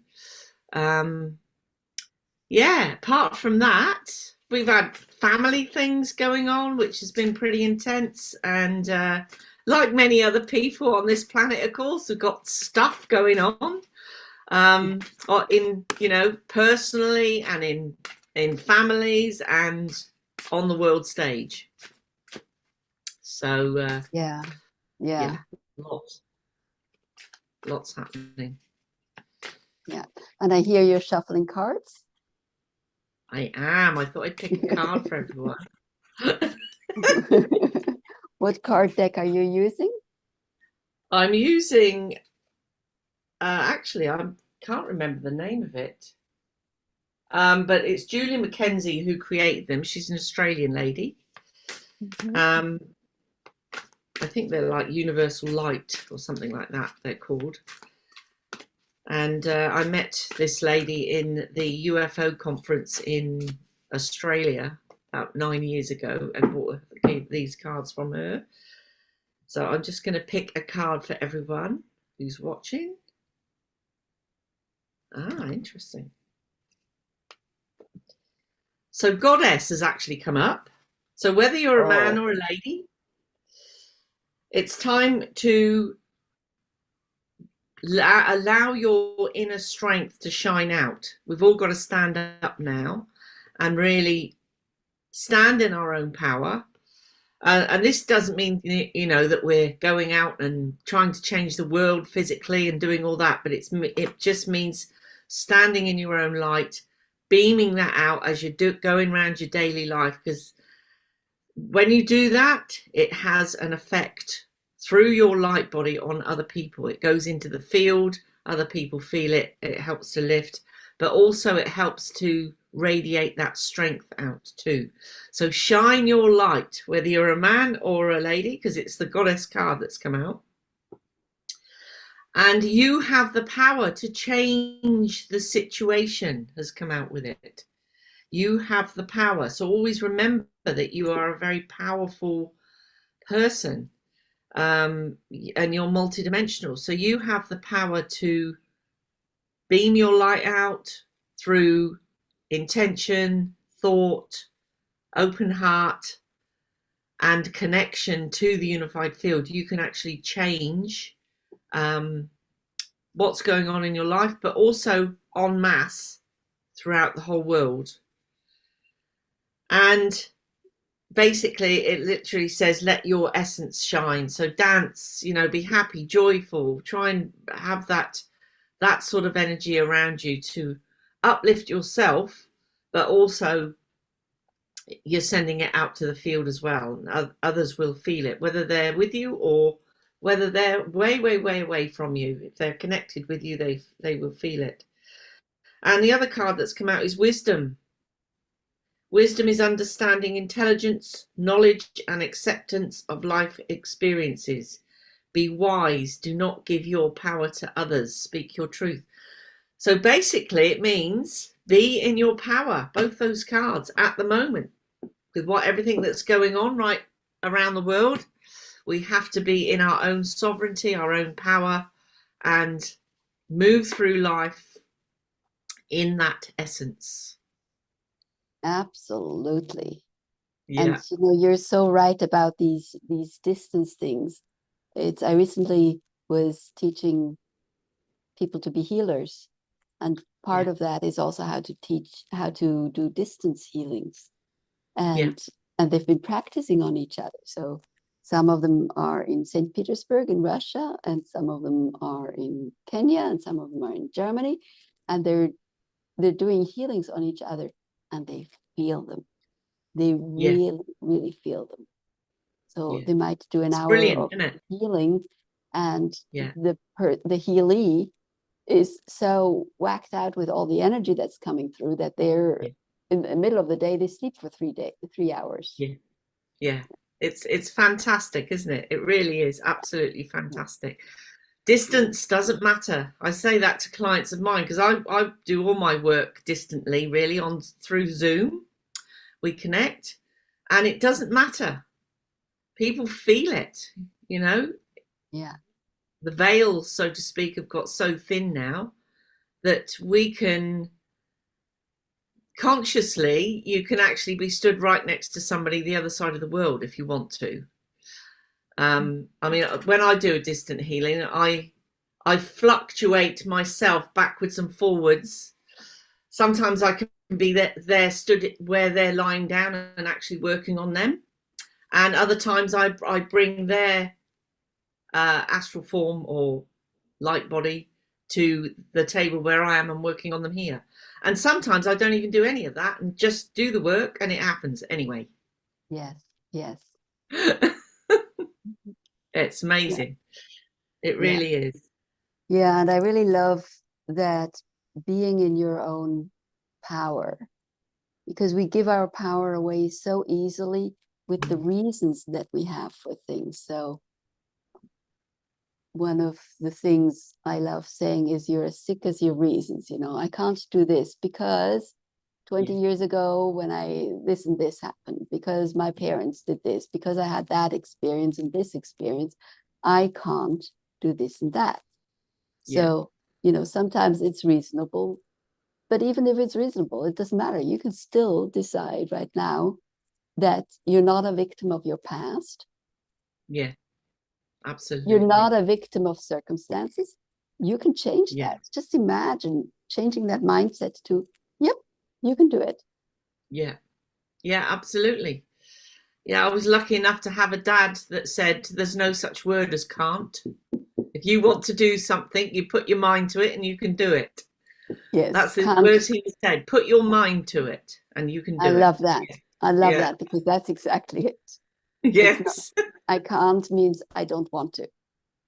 Yeah, apart from that, we've had family things going on, which has been pretty intense. And like many other people on this planet, of course, we've got stuff going on or in, personally and in families and on the world stage. So Yeah, yeah, yeah, lots, lots happening. yeah. And I hear you're shuffling cards. I am. I thought I'd pick a card for everyone. What card deck are you using? I'm using actually, I can't remember the name of it. But it's Julie Mackenzie who created them. She's an Australian lady. Mhm. Um, I think they're like Universal Light or something like that, they're called. And I met this lady in the UFO conference in Australia about 9 years ago and bought these cards from her. So I'm just going to pick a card for everyone who's watching. Ah, interesting. So Goddess has actually come up. So whether you're a man or a lady, it's time to allow your inner strength to shine out. We've all got to stand up now and really stand in our own power. And this doesn't mean, you know, that we're going out and trying to change the world physically and doing all that, but it just means standing in your own light, beaming that out as you're going around your daily life. Because when you do that, it has an effect through your light body on other people. It goes into the field, other people feel it, it helps to lift, but also it helps to radiate that strength out too. So shine your light, whether you're a man or a lady, because it's the Goddess card that's come out. And you have the power to change the situation, has come out with it. You have the power. So always remember that you are a very powerful person, and you're multidimensional. So you have the power to beam your light out through intention, thought, open heart, and connection to the unified field. You can actually change what's going on in your life, but also en masse throughout the whole world. And basically it literally says, let your essence shine. So dance, you know, be happy, joyful, try and have that sort of energy around you to uplift yourself, but also you're sending it out to the field as well. Others will feel it, whether they're with you or whether they're way away from you. If they're connected with you, they will feel it. And the other card that's come out is wisdom. Wisdom is understanding, intelligence, knowledge, and acceptance of life experiences. Be wise. Do not give your power to others. Speak your truth. So basically it means be in your power, both those cards at the moment, with everything that's going on right around the world. We have to be in our own sovereignty, our own power, and move through life in that essence. Absolutely. Yeah. And you know, you're so right about these distance things. I recently was teaching people to be healers, and part of that is also how to do distance healings. And they've been practicing on each other. So some of them are in St. Petersburg in Russia, and some of them are in Kenya, and some of them are in Germany, and they're doing healings on each other, and they feel them. They really feel them. So they might do an hour of healing, and the healee is so whacked out with all the energy that's coming through that they're in the middle of the day, they sleep for 3 hours. It's fantastic, isn't it? It really is absolutely fantastic. Distance doesn't matter. I say that to clients of mine, because I do all my work distantly, really, through Zoom. We connect, and it doesn't matter. People feel it, you know. The veils, so to speak, have got so thin now that we can consciously, you can actually be stood right next to somebody the other side of the world if you want to. I mean, when I do a distant healing, I fluctuate myself backwards and forwards. Sometimes I can be there stood where they're lying down and actually working on them, and other times I bring their astral form or light body to the table where I am and working on them here. And sometimes I don't even do any of that and just do the work, and it happens anyway. Yes. It's amazing. It really is. Yeah, and I really love that, being in your own power, because we give our power away so easily with the reasons that we have for things. So one of the things I love saying is, you're as sick as your reasons. You know, I can't do this because 20 years ago when this and this happened, because my parents did this, because I had that experience and this experience, I can't do this and that. So, sometimes it's reasonable, but even if it's reasonable, it doesn't matter. You can still decide right now that you're not a victim of your past. Yeah, absolutely. You're not a victim of circumstances. You can change Yeah. that. Just imagine changing that mindset to, yep, you can do it. Yeah. Yeah, absolutely. Yeah, I was lucky enough to have a dad that said there's no such word as can't. If you want to do something, you put your mind to it and you can do it. Yes, That's the can't. words he said. Put your mind to it and you can do I it. love that. Yeah. I love Yeah. that, because that's exactly it. Yes. I can't means I don't want to.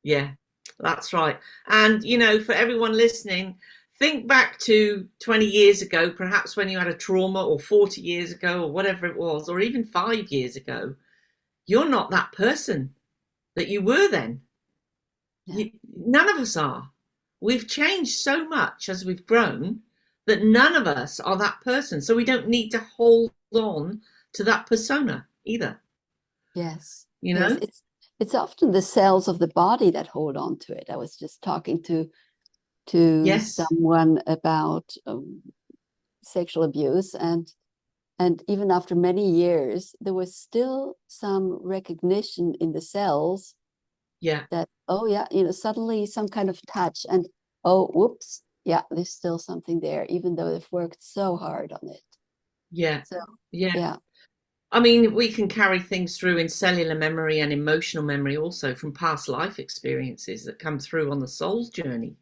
Yeah, that's right. And, for everyone listening, think back to 20 years ago, perhaps when you had a trauma, or 40 years ago, or whatever it was, or even 5 years ago. You're not that person that you were then. Yeah. None of us are. We've changed so much as we've grown that none of us are that person. So we don't need to hold on to that persona either. Yes. Yes, It's often the cells of the body that hold on to it. I was just talking to yes, someone about sexual abuse, and even after many years, there was still some recognition in the cells yeah, that, oh yeah, suddenly some kind of touch, and oh, whoops, yeah, there's still something there, even though they've worked so hard on it. yeah, So yeah. yeah. I mean, we can carry things through in cellular memory and emotional memory also from past life experiences that come through on the soul's journey.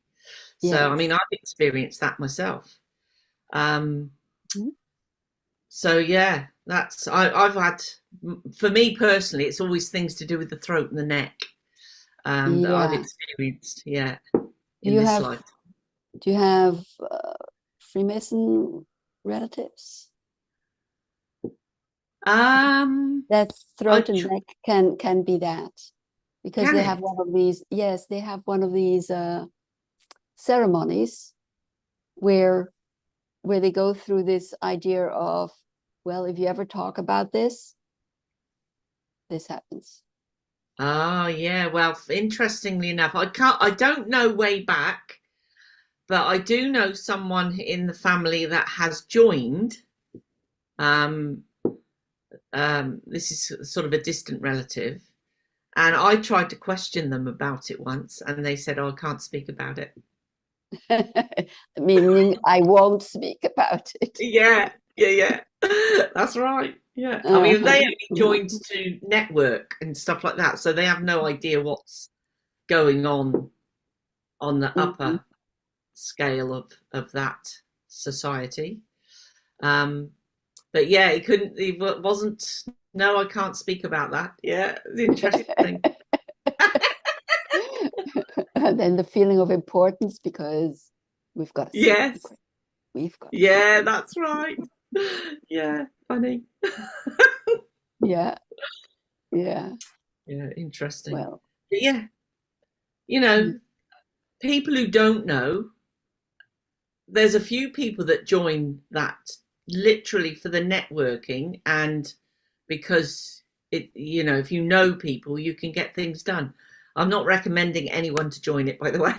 So, I Yes. mean, I've experienced that myself. Mhm. So yeah, I've had, for me personally, it's always things to do with the throat and the neck that I've Yeah. experienced, yeah, Do in you this have life. Freemason relatives? Um, That's I throat and neck can be that, because can they have it? one of these. Yes, they have one of these ceremonies where they go through this idea of, well, if you ever talk about this happens. Ah, yeah. Well, interestingly enough, I don't know way back, but I do know someone in the family that has joined. Um, this is sort of a distant relative, and I tried to question them about it once, and they said, "Oh, I can't speak about it." Meaning, I won't speak about it. Yeah, yeah, yeah. That's right. Yeah. I mean, Uh-huh. they only joined to network and stuff like that, so they have no idea what's going on the Mhm. upper scale of that society. Um, but yeah, he wasn't, no, I can't speak about that. Yeah, it's interesting. And then the feeling of importance, because we've got a Yes. secret. We've got a Yeah, secret. that's right. Yeah, funny. Yeah, yeah. Yeah, interesting. Well, But yeah, you know, people who don't know, there's a few people that join that literally for the networking, and because if you know people, you can get things done. I'm not recommending anyone to join it, by the way,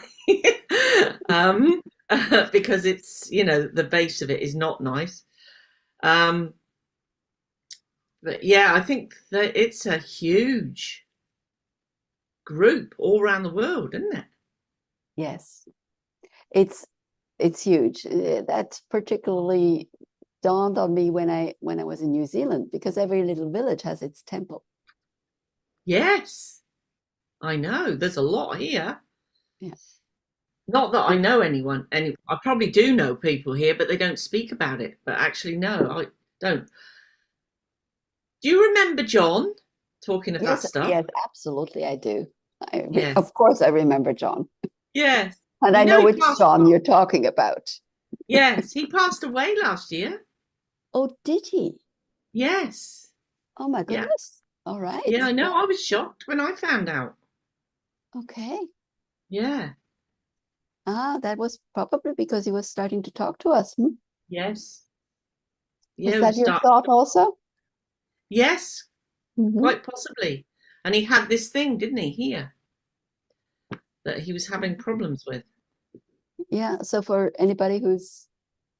because it's, the base of it is not nice. But yeah, I think that it's a huge group all around the world, isn't it? yes, it's huge. That particularly dawned on me when I was in New Zealand, because every little village has its temple. Yes, I know. There's a lot here. Yeah. Not that I know anyone. I probably do know people here, but they don't speak about it. But actually, no, I don't. Do you remember John talking of that Yes, stuff? yes, absolutely, I do. Yes. Of course, I remember John, Yes. and I know He which passed. John you're talking about. Yes, he passed away last year. Oh, did he? Yes. Oh my Yeah. goodness. All right. Yeah, I know. Well, I was shocked when I found out. okay. Yeah. Ah, that was probably because he was starting to talk to us. Yes. Yeah, Was we that your start. thought also? Yes, Hmm. quite possibly. And he had this thing, didn't he, here, that he was having problems with. Yeah. So for anybody who's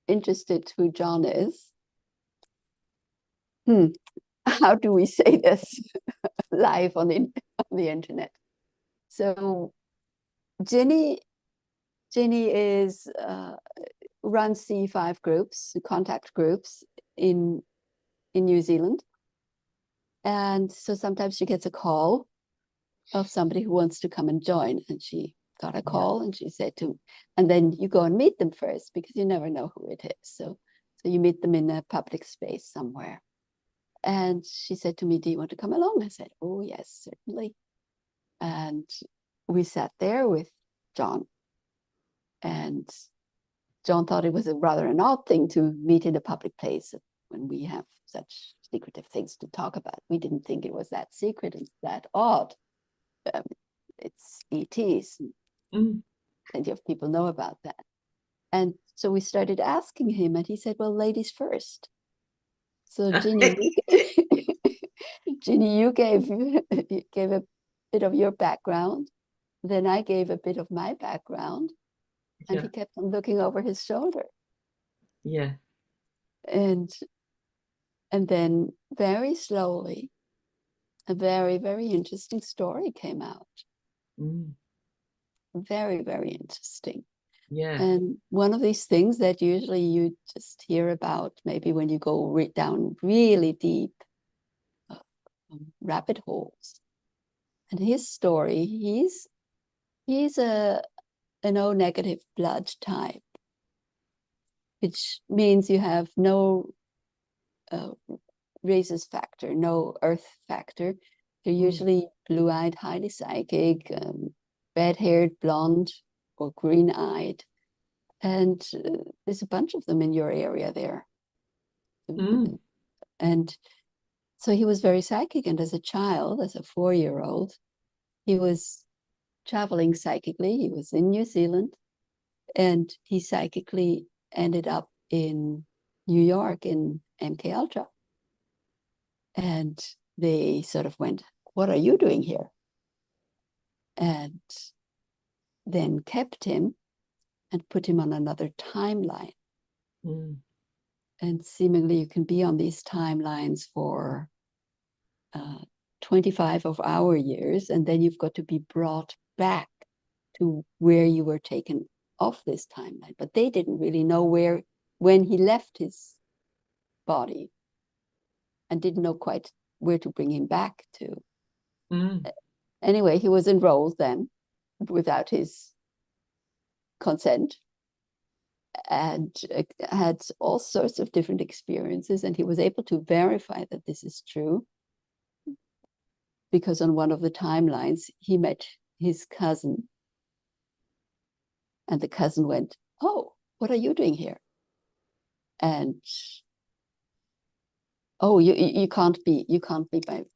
interested who John is, how do we say this live on the internet? So Ginny is runs C5 groups, contact groups in New Zealand, and so sometimes she gets a call of somebody who wants to come and join, and she got a Yeah. call and she said to, and then you go and meet them first because you never know who it is. So you meet them in a public space somewhere. And she said to me, "Do you want to come along?" I said, "Oh yes, certainly." And we sat there with John, and John thought it was a rather an odd thing to meet in a public place when we have such secretive things to talk about. We didn't think it was that secret and that odd. Um, it's ETs. Mm. Plenty of people know about that. And so we started asking him, and he said, "Well, ladies first." So Ginny, Ginny, you gave a bit of your background. Then I gave a bit of my background, and Yeah. he kept on looking over his shoulder. Yeah. And then very slowly, a very, very interesting story came out. Mm. Very, very interesting. Yeah. And one of these things that usually you just hear about, maybe when you go down really deep uh, rabbit holes. And his story, he's an O negative blood type, which means you have no uh, rhesus factor, no earth factor. They're Mm. usually blue-eyed, highly psychic, red-haired, blonde, or green-eyed. And there's a bunch of them in your area there. Mm. And so he was very psychic. And as a child, as a 4-year-old, he was traveling psychically. He was in New Zealand, and he psychically ended up in New York in MK Ultra. And they sort of went, "What are you doing here?" And then kept him and put him on another timeline. Mm. And seemingly you can be on these timelines for 25 of our years, and then you've got to be brought back to where you were taken off this timeline. But they didn't really know when he left his body, and didn't know quite where to bring him back to. Mm. Anyway, he was enrolled then without his consent, and had all sorts of different experiences, and he was able to verify that this is true because on one of the timelines he met his cousin, and the cousin went, "Oh, what are you doing here?" And "Oh, you can't be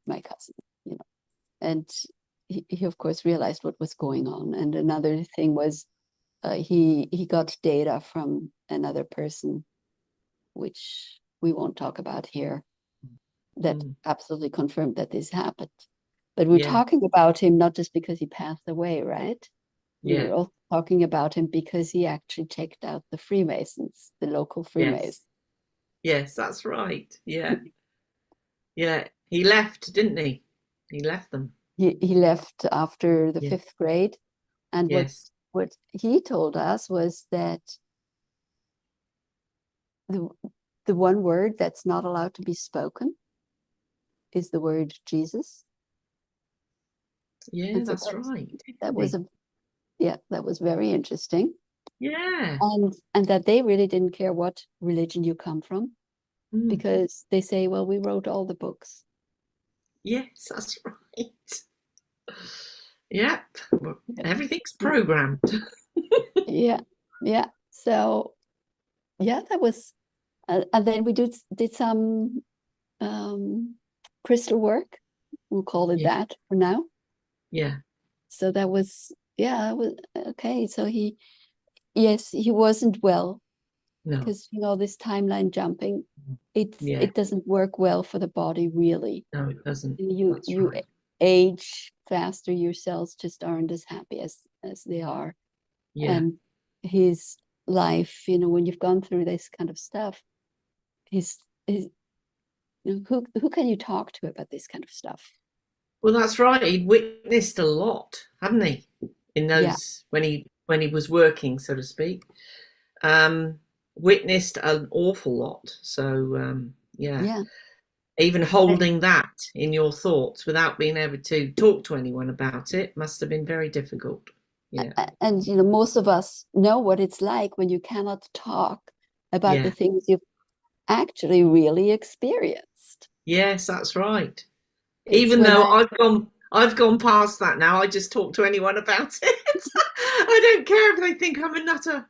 my cousin," you know. And he of course realized what was going on. And another thing was he got data from another person, which we won't talk about here, that Mm. absolutely confirmed that this happened. But we're Yeah. talking about him not just because he passed away, right? Yeah. We're also talking about him because he actually checked out the Freemasons, the local Yes. Freemasons. Yes, that's right. Yeah. Yeah. He left, didn't he? He left them. He left after the Yeah. 5th grade. And Yes. what he told us was that the, the one word that's not allowed to be spoken is the word Jesus. Yeah, And so that's right. that Didn't was he? a that was very interesting. Yeah. And that they really didn't care what religion you come from, Mm. because they say, "Well, we wrote all the books." Yes, that's right. Yep. Well, Yeah, everything's yeah, programmed. yeah, yeah. So yeah, that was, and then we did some um, crystal work. We'll call it Yeah. that for now. Yeah. So that was, yeah, it was okay. So yes, he wasn't well No. because this timeline jumping. Yeah. it doesn't work well for the body, really. No, it doesn't. You That's you right. age faster, your cells just aren't as happy as they are. Yeah. And his life, when you've gone through this kind of stuff, his who can you talk to about this kind of stuff? Well, that's right. He'd witnessed a lot, hadn't he? In Yeah, those when he was working, so to speak, witnessed an awful lot. So yeah, yeah. even And, holding that in your thoughts without being able to talk to anyone about it must have been very difficult. Yeah, and most of us know what it's like when you cannot talk about the yeah, things you've actually really experienced. yes, that's right. It's Even when though I I've gone past that now. I just talk to anyone about it. I don't care if they think I'm a nutter.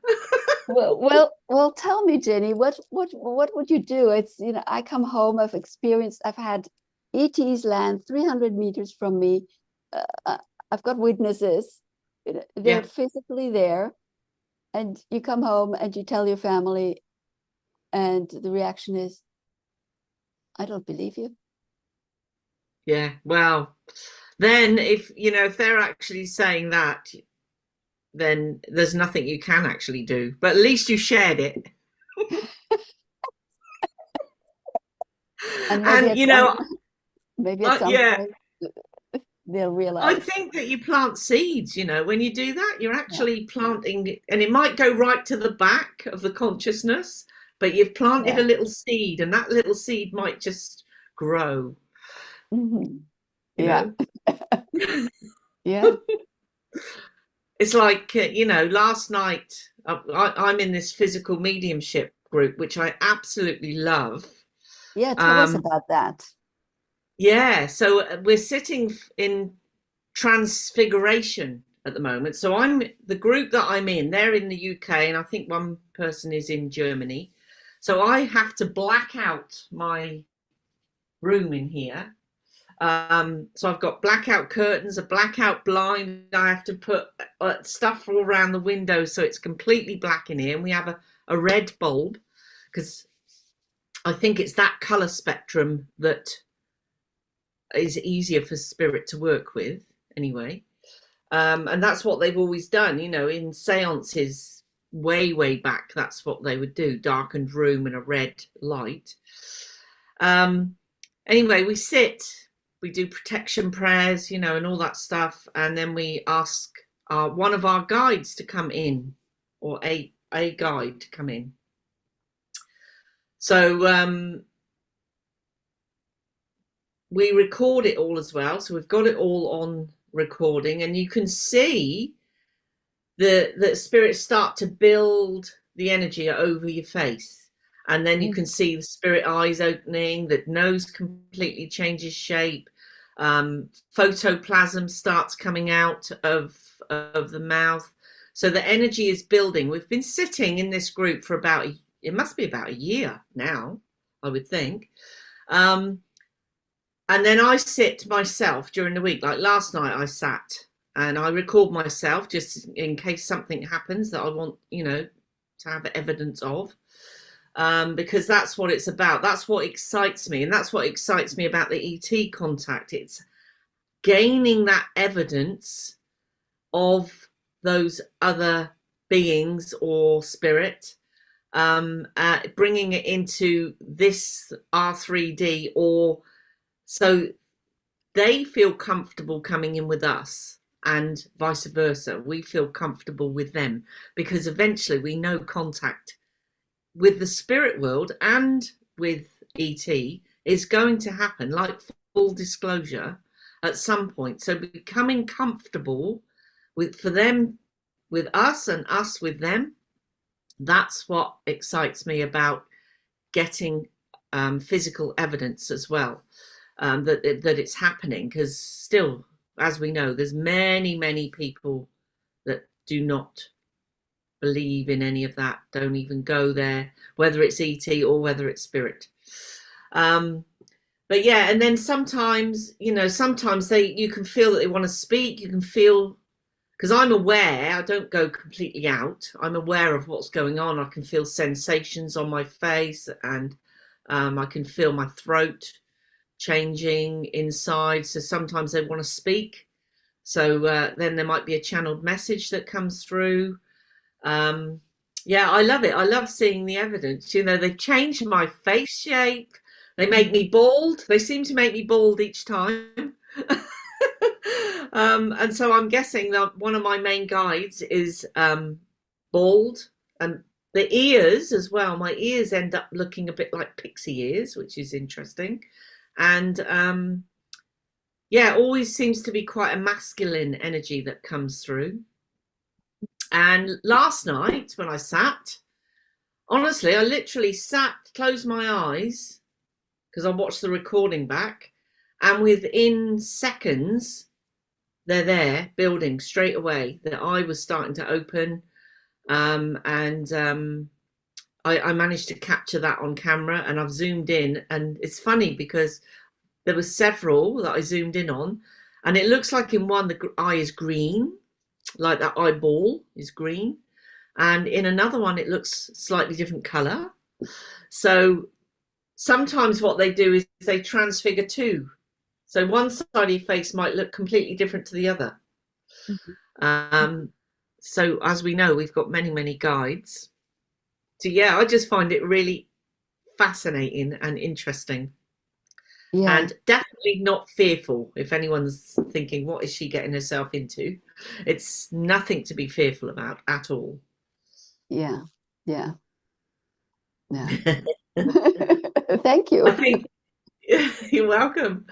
well, tell me, Jenny, what would you do? It's I come home, I've had ETs land 300 meters from me. Uh, I've got witnesses. They're Yeah, physically there, and you come home and you tell your family, and the reaction is, I don't believe you. yeah. Well, then if they're actually saying that, then there's nothing you can actually do. But at least you shared it. And maybe And at some yeah, point they'll I realize, think that you plant seeds. When you do that, you're yeah, actually planting, and it might go right to the back of the consciousness, but you've planted yeah. a little seed, and that little seed might just grow. Mhm. You Yeah, know, yeah. it's like last night I'm in this physical mediumship group, which I absolutely love. Yeah, tell us Um, about that. yeah, so we're sitting in Transfiguration at the moment. So I'm the group that I'm in. They're in the UK, and I think one person is in Germany. So I have to black out my room in here. So I've got blackout curtains, a blackout blind. I have to put stuff all around the window so it's completely black in here. And we have a red bulb because I think it's that color spectrum that is easier for spirit to work with anyway. And that's what they've always done, in seances way back. That's what they would do: darkened room and a red light. Um, anyway, we do protection prayers, and all that stuff, and then we ask one of our guides to come in, or a guide to come in. So we record it all as well. So we've got it all on recording, and you can see the spirits start to build the energy over your face, and then you Mm. can see the spirit eyes opening, the nose completely changes shape, photoplasm starts coming out of the mouth, so the energy is building. We've been sitting in this group for it must be about a year now, I would think. And then I sit myself during the week. Like last night I sat and I record myself just in case something happens that I want, to have evidence of. Because that's what it's about. That's what excites me. And that's what excites me about the ET contact. It's gaining that evidence of those other beings or spirit, bringing it into this R3D, or so they feel comfortable coming in with us, and vice versa. We feel comfortable with them, because eventually we know contact with the spirit world and with ET is going to happen, like full disclosure, at some point. So becoming comfortable for them with us and us with them, that's what excites me about getting physical evidence as well, that it's happening, because still, as we know, there's many people that do not believe in any of that, don't even go there, whether it's ET or whether it's spirit. um but yeah, and then sometimes you can feel that they want to speak. You can feel, because I'm aware, I don't go completely out, I'm aware of what's going on. I can feel sensations on my face, and I can feel my throat changing inside. So sometimes they want to speak. So then there might be a channeled message that comes through. Yeah, I love it. I love seeing the evidence. You know, they've changed my face shape. They make me bald. They seem to make me bald each time. And so I'm guessing that one of my main guides is bald, and the ears as well. My ears end up looking a bit like pixie ears, which is interesting. And yeah, always seems to be quite a masculine energy that comes through. And last night when I sat, honestly, I literally sat, closed my eyes because I watched the recording back, and within seconds, they're there building straight away. The eye was starting to open, and I managed to capture that on camera, and I've zoomed in, and it's funny because there were several that I zoomed in on, and it looks like in one the eye is green, like that eyeball is green, and in another one it looks slightly different color. So sometimes what they do is they transfigure two. So one side of your face might look completely different to the other. So as we know, we've got many, many guides. So yeah, I just find it really fascinating and interesting. Yeah. And definitely not fearful. If anyone's thinking, what is she getting herself into? It's nothing to be fearful about at all. Yeah. Yeah. Yeah. Thank I you. think you're welcome.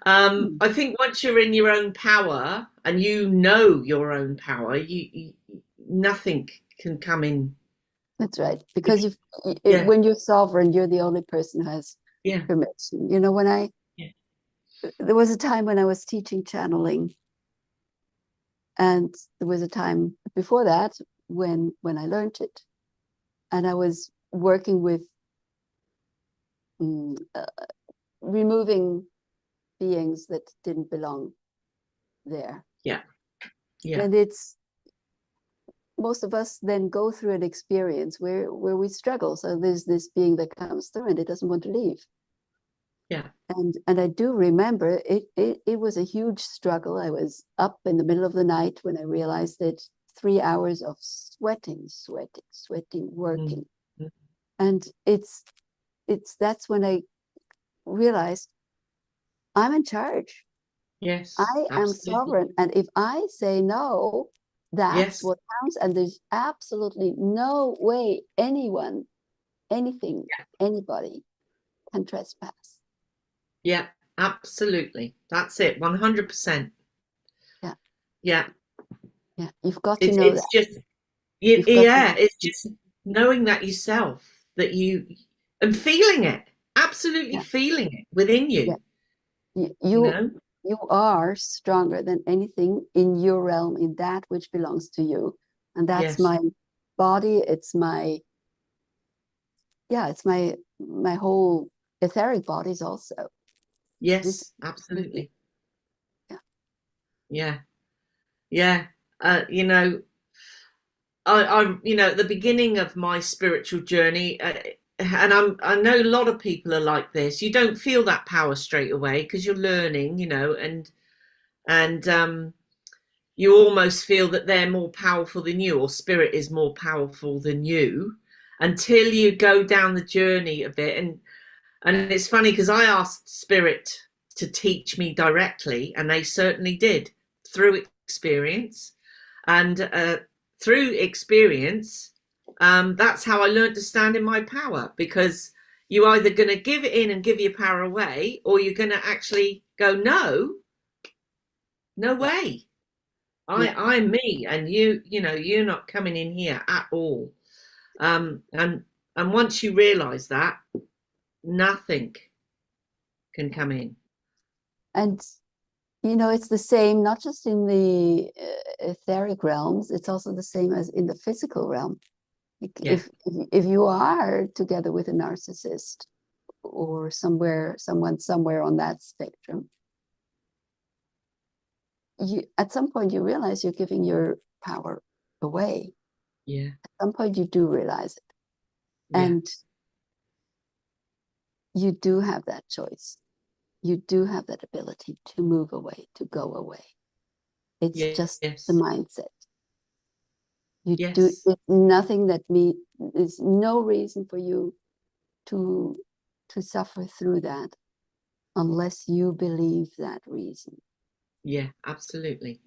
I think once you're in your own power and you know your own power, you nothing can come in. That's right. Because Yeah, when you're sovereign, you're the only person who has yeah, permission. You know, yeah, there was a time when I was teaching channeling, and there was a time before that when I learned it, and I was working with removing beings that didn't belong there. yeah, yeah, And it's most of us then go through an experience where we struggle. So there's this being that comes through and it doesn't want to leave. yeah, And I do remember it was a huge struggle. I was up in the middle of the night when I realized it, 3 hours of sweating, working. mm-hmm. And that's when I realized I'm in charge. Yes, I am absolutely. sovereign. And if I say no, that's Yes, what counts. And there's absolutely no way anyone, anything, anybody can trespass. yeah, absolutely. That's it, 100%. Yeah. Yeah, Yeah. You've got to it's know it's that. just You've got to yeah, it's just knowing that yourself, that you and feeling it, absolutely yeah. feeling it within Yeah. you. You, You you know. you are stronger than anything in your realm, in that which belongs to you. And that's Yes. my body, it's my it's my whole etheric bodies also. This Yes, completely, absolutely. yeah. Yeah. Yeah. You know, you know, at the beginning of my spiritual journey, and I know a lot of people are like this. You don't feel that power straight away because you're learning, you know, and you almost feel that they're more powerful than you, or spirit is more powerful than you, until you go down the journey a bit. And it's funny because I asked spirit to teach me directly, and they certainly did through experience. And through experience, that's how I learned to stand in my power, because you're either going to give it in and give your power away, or you're going to actually go, no, no Yeah. way. Yeah. I'm me, and you know, you're not coming in here at all. And once you realize that, nothing can come in. And it's the same not just in the etheric realms, it's also the same as in the physical realm. Yeah, If you are together with a narcissist or someone somewhere on that spectrum, you at some point you realize you're giving your power away. yeah, At some point you do realize it. yeah, And you do have that choice. You do have that ability to move away, to go away. It's just the mindset. You do. It's nothing that there's no reason for you to suffer through that unless you believe that reason. Yeah, absolutely.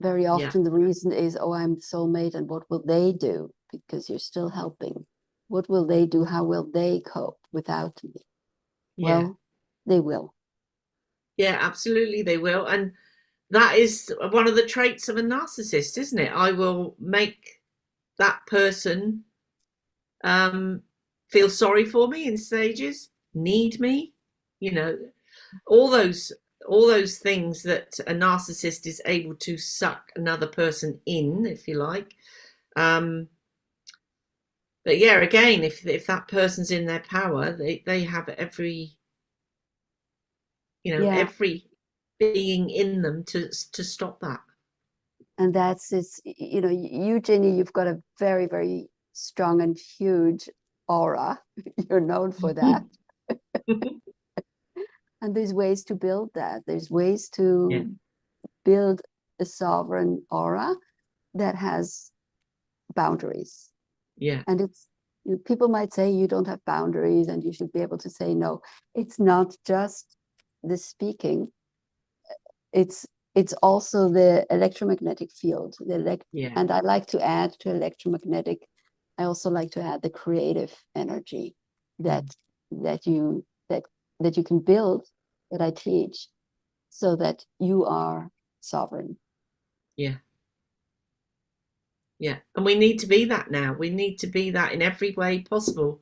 Very often the reason is, oh, I'm soulmate, and what will they do? Because you're still helping. What will they do? How will they cope without me? Well, they will. Yeah, absolutely they will. And that is one of the traits of a narcissist, isn't it? I will make that person feel sorry for me in stages, need me, you know, all those things that a narcissist is able to suck another person in, if you like. But yeah, again, if that person's in their power, they have every, every being in them to stop that. And that's it's, you, Ginny, you've got a very, very strong and huge aura. You're known for that. And there's ways to build that. There's ways to build a sovereign aura that has boundaries. Yeah. And it's, people might say you don't have boundaries and you should be able to say no. It's not just the speaking. It's also the electromagnetic field. And I like to add to electromagnetic, I also like to add the creative energy that you can build, that I teach, so that you are sovereign. Yeah. Yeah. And we need to be that now. We need to be that in every way possible,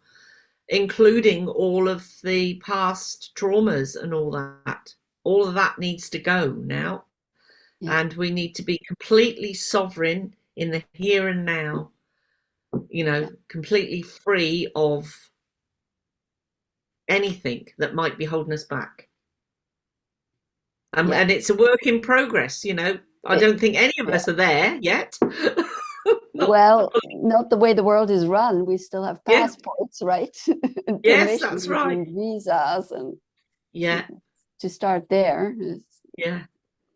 including all of the past traumas and all that. All of that needs to go now. Yeah. And we need to be completely sovereign in the here and now, completely free of anything that might be holding us back. And it's a work in progress, I don't think any of us are there yet. Well, not the way the world is run. We still have passports, right? Yes, that's right. And visas, and to start there.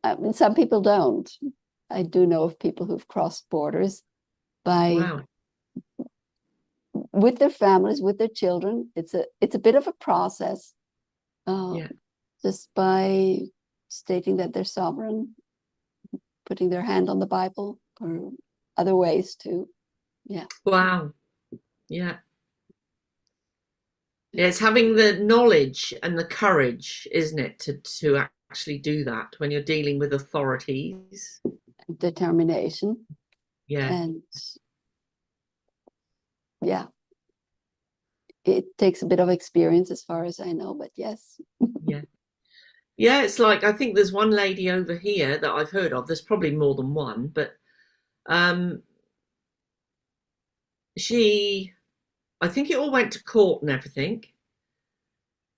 I mean, some people don't. I do know of people who've crossed borders with their families, with their children. It's a bit of a process. Just by stating that they're sovereign, putting their hand on the Bible, or other ways too. Wow. Yeah, it's having the knowledge and the courage, isn't it, to actually do that when you're dealing with authorities. Determination. And it takes a bit of experience, as far as I know, but yes. Yeah, it's like, I think there's one lady over here that I've heard of. There's probably more than one, but I think it all went to court and everything,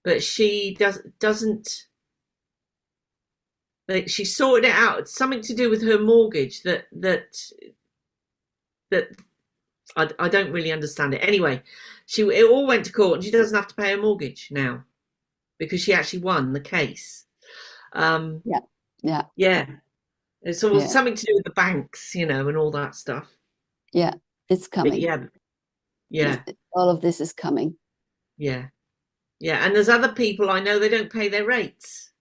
but she doesn't. She sorted it out. It's something to do with her mortgage that I don't really understand it. Anyway, it all went to court, and she doesn't have to pay her mortgage now because she actually won the case. It's all something to do with the banks, and all that stuff. Yeah, it's coming. Yeah. All of this is coming. Yeah. And there's other people I know, they don't pay their rates.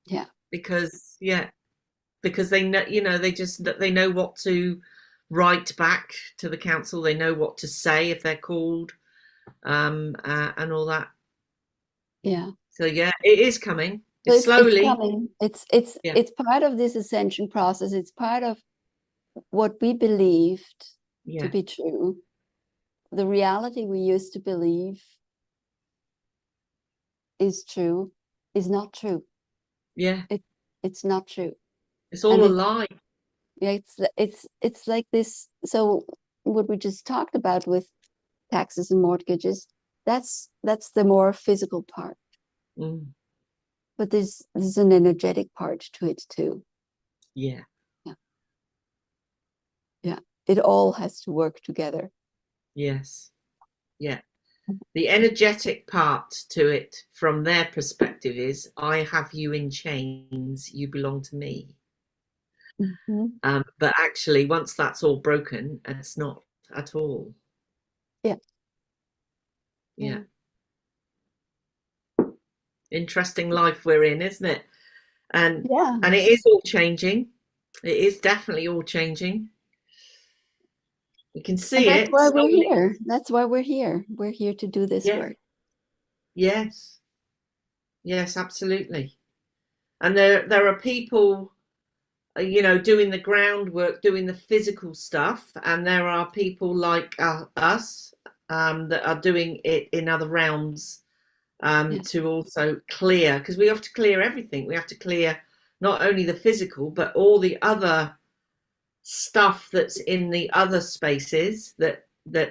Yeah. Because they know, they know what to write back to the council. They know what to say if they're called, and all that. Yeah. So it is coming. It's slowly coming. It's part of this ascension process. It's part of what we believed to be true. The reality we used to believe is true is not true. It's not true. It's all a lie. Yeah, it's like this. So what we just talked about with taxes and mortgages, that's the more physical part. But there's an energetic part to it too. Yeah. It all has to work together. Yes. Yeah. The energetic part to it from their perspective is, I have you in chains, you belong to me. Mhm. But actually, once that's all broken, it's not at all. Yeah. Yeah. Interesting life we're in, isn't it? And Yeah. and it is all changing. It is definitely all changing. We can And see that's it why we're slowly. here. That's why we're here. We're here to do this Yeah. work. Yes. Yes, absolutely. And there are people, doing the groundwork, doing the physical stuff, and there are people like us, that are doing it in other realms, Yeah. to also clear, because we have to clear everything. We have to clear not only the physical, but all the other stuff that's in the other spaces that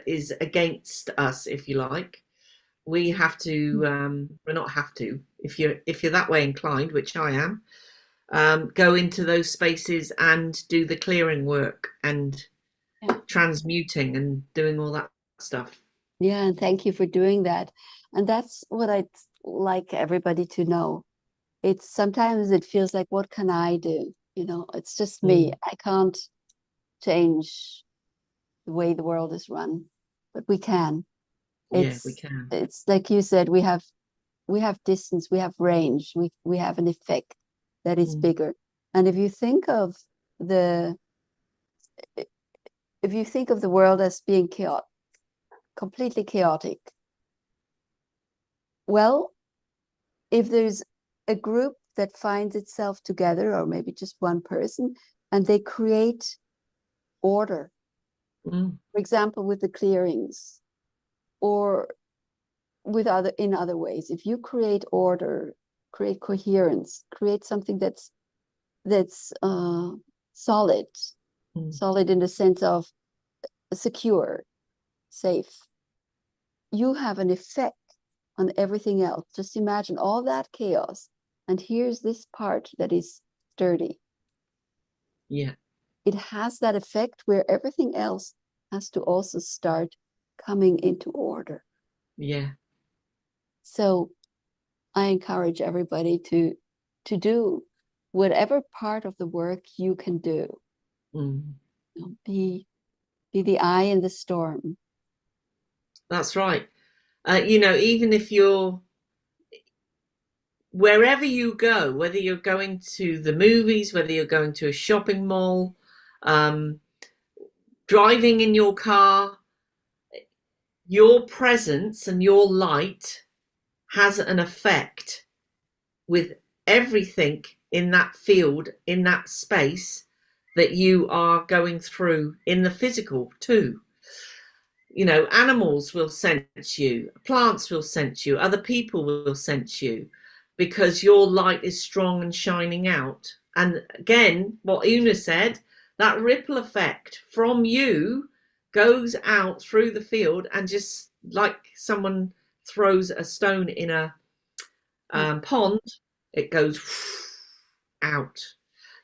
is against us, if you like. We have to, well, not have to, if you're that way inclined, which I am, go into those spaces and do the clearing work and Yeah. transmuting and doing all that stuff. Yeah. And thank you for doing that. And that's what I'd like everybody to know. It's sometimes it feels like, what can I do? It's just me. Mm. I can't change the way the world is run, but we can. Yeah, we It's can. it's like you said, we have distance, we have range, we have an effect that is Mm. bigger. And the if you think of the world as being chaotic, completely chaotic, well, if there's a group that finds itself together, or maybe just one person, and they create order, Mm. for example, with the clearings, or in other ways, if you create order, create coherence, create something that's solid, Mm. solid in the sense of secure, safe, you have an effect on everything else. Just imagine all that chaos, and here's this part that is sturdy. Yeah. It has that effect where everything else has to also start coming into order. Yeah. So I encourage everybody to do whatever part of the work you can do. Mm. Be the eye in the storm. That's right. Even if you're wherever you go, whether you're going to the movies, whether you're going to a shopping mall, um, driving in your car, your presence and your light has an effect with everything in that field, in that space that you are going through in the physical too. Animals will sense you, plants will sense you, other people will sense you, because your light is strong and shining out. And again, what Oona said, that ripple effect from you goes out through the field, and just like someone throws a stone in a pond, it goes out.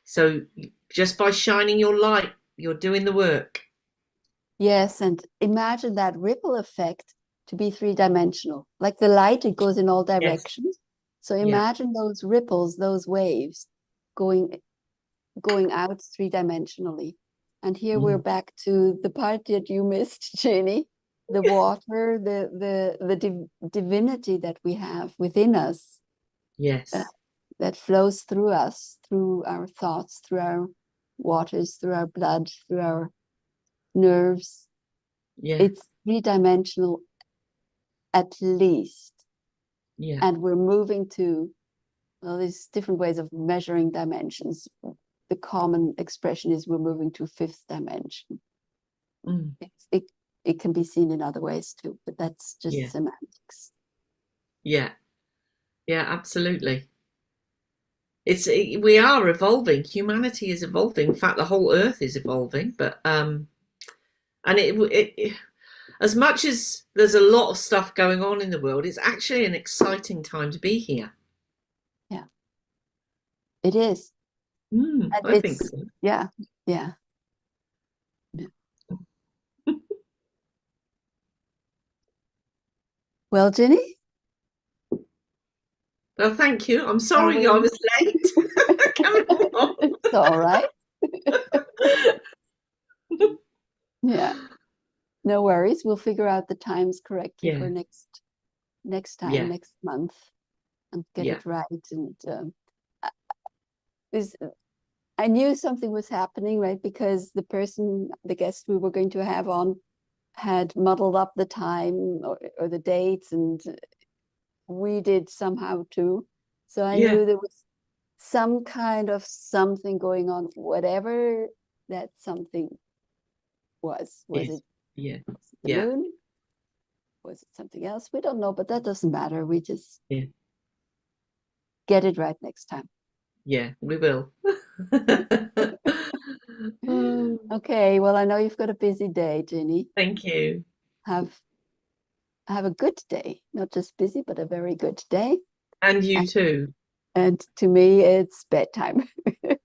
So just by shining your light, you're doing the work. Yes, and imagine that ripple effect to be three-dimensional. Like the light, it goes in all Yes. directions. So Yeah. imagine those ripples, those waves going out three-dimensionally. And here we're Mm. back to the part that you missed, Ginny, the water, the divinity that we have within us, Yes. that flows through us, through our thoughts, through our waters, through our blood, through our nerves. Yeah. It's three-dimensional at least. Yeah. And we're moving to, well, there's different ways of measuring dimensions. The common expression is we're moving to fifth dimension. Mm. It can be seen in other ways too, but that's just Yeah. semantics. Yeah. Yeah. Absolutely. We are evolving. Humanity is evolving. In fact, the whole Earth is evolving. But and it as much as there's a lot of stuff going on in the world, it's actually an exciting time to be here. Yeah, it is. And I think so. yeah, yeah. Yeah. Well, Ginny? Well, thank you. I'm sorry I was late. Coming along. It's all right. Yeah. No worries. We'll figure out the times correctly for next time, next month, and get it right. And I knew something was happening, right? Because the guest we were going to have on, had muddled up the time or the dates, and we did somehow too. So I knew there was some kind of something going on, whatever that something was. Was it the moon? Was it something else? We don't know, but that doesn't matter. We just get it right next time. Yeah, we will. Okay, well, I know you've got a busy day, Ginny. Thank you. Have a good day. Not just busy, but a very good day. And you too. And to me, it's bedtime.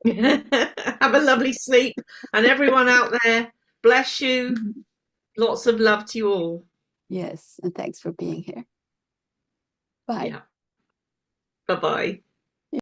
Have a lovely sleep. And everyone out there, bless you. Lots of love to you all. Yes, and thanks for being here. Bye. Yeah. Bye-bye.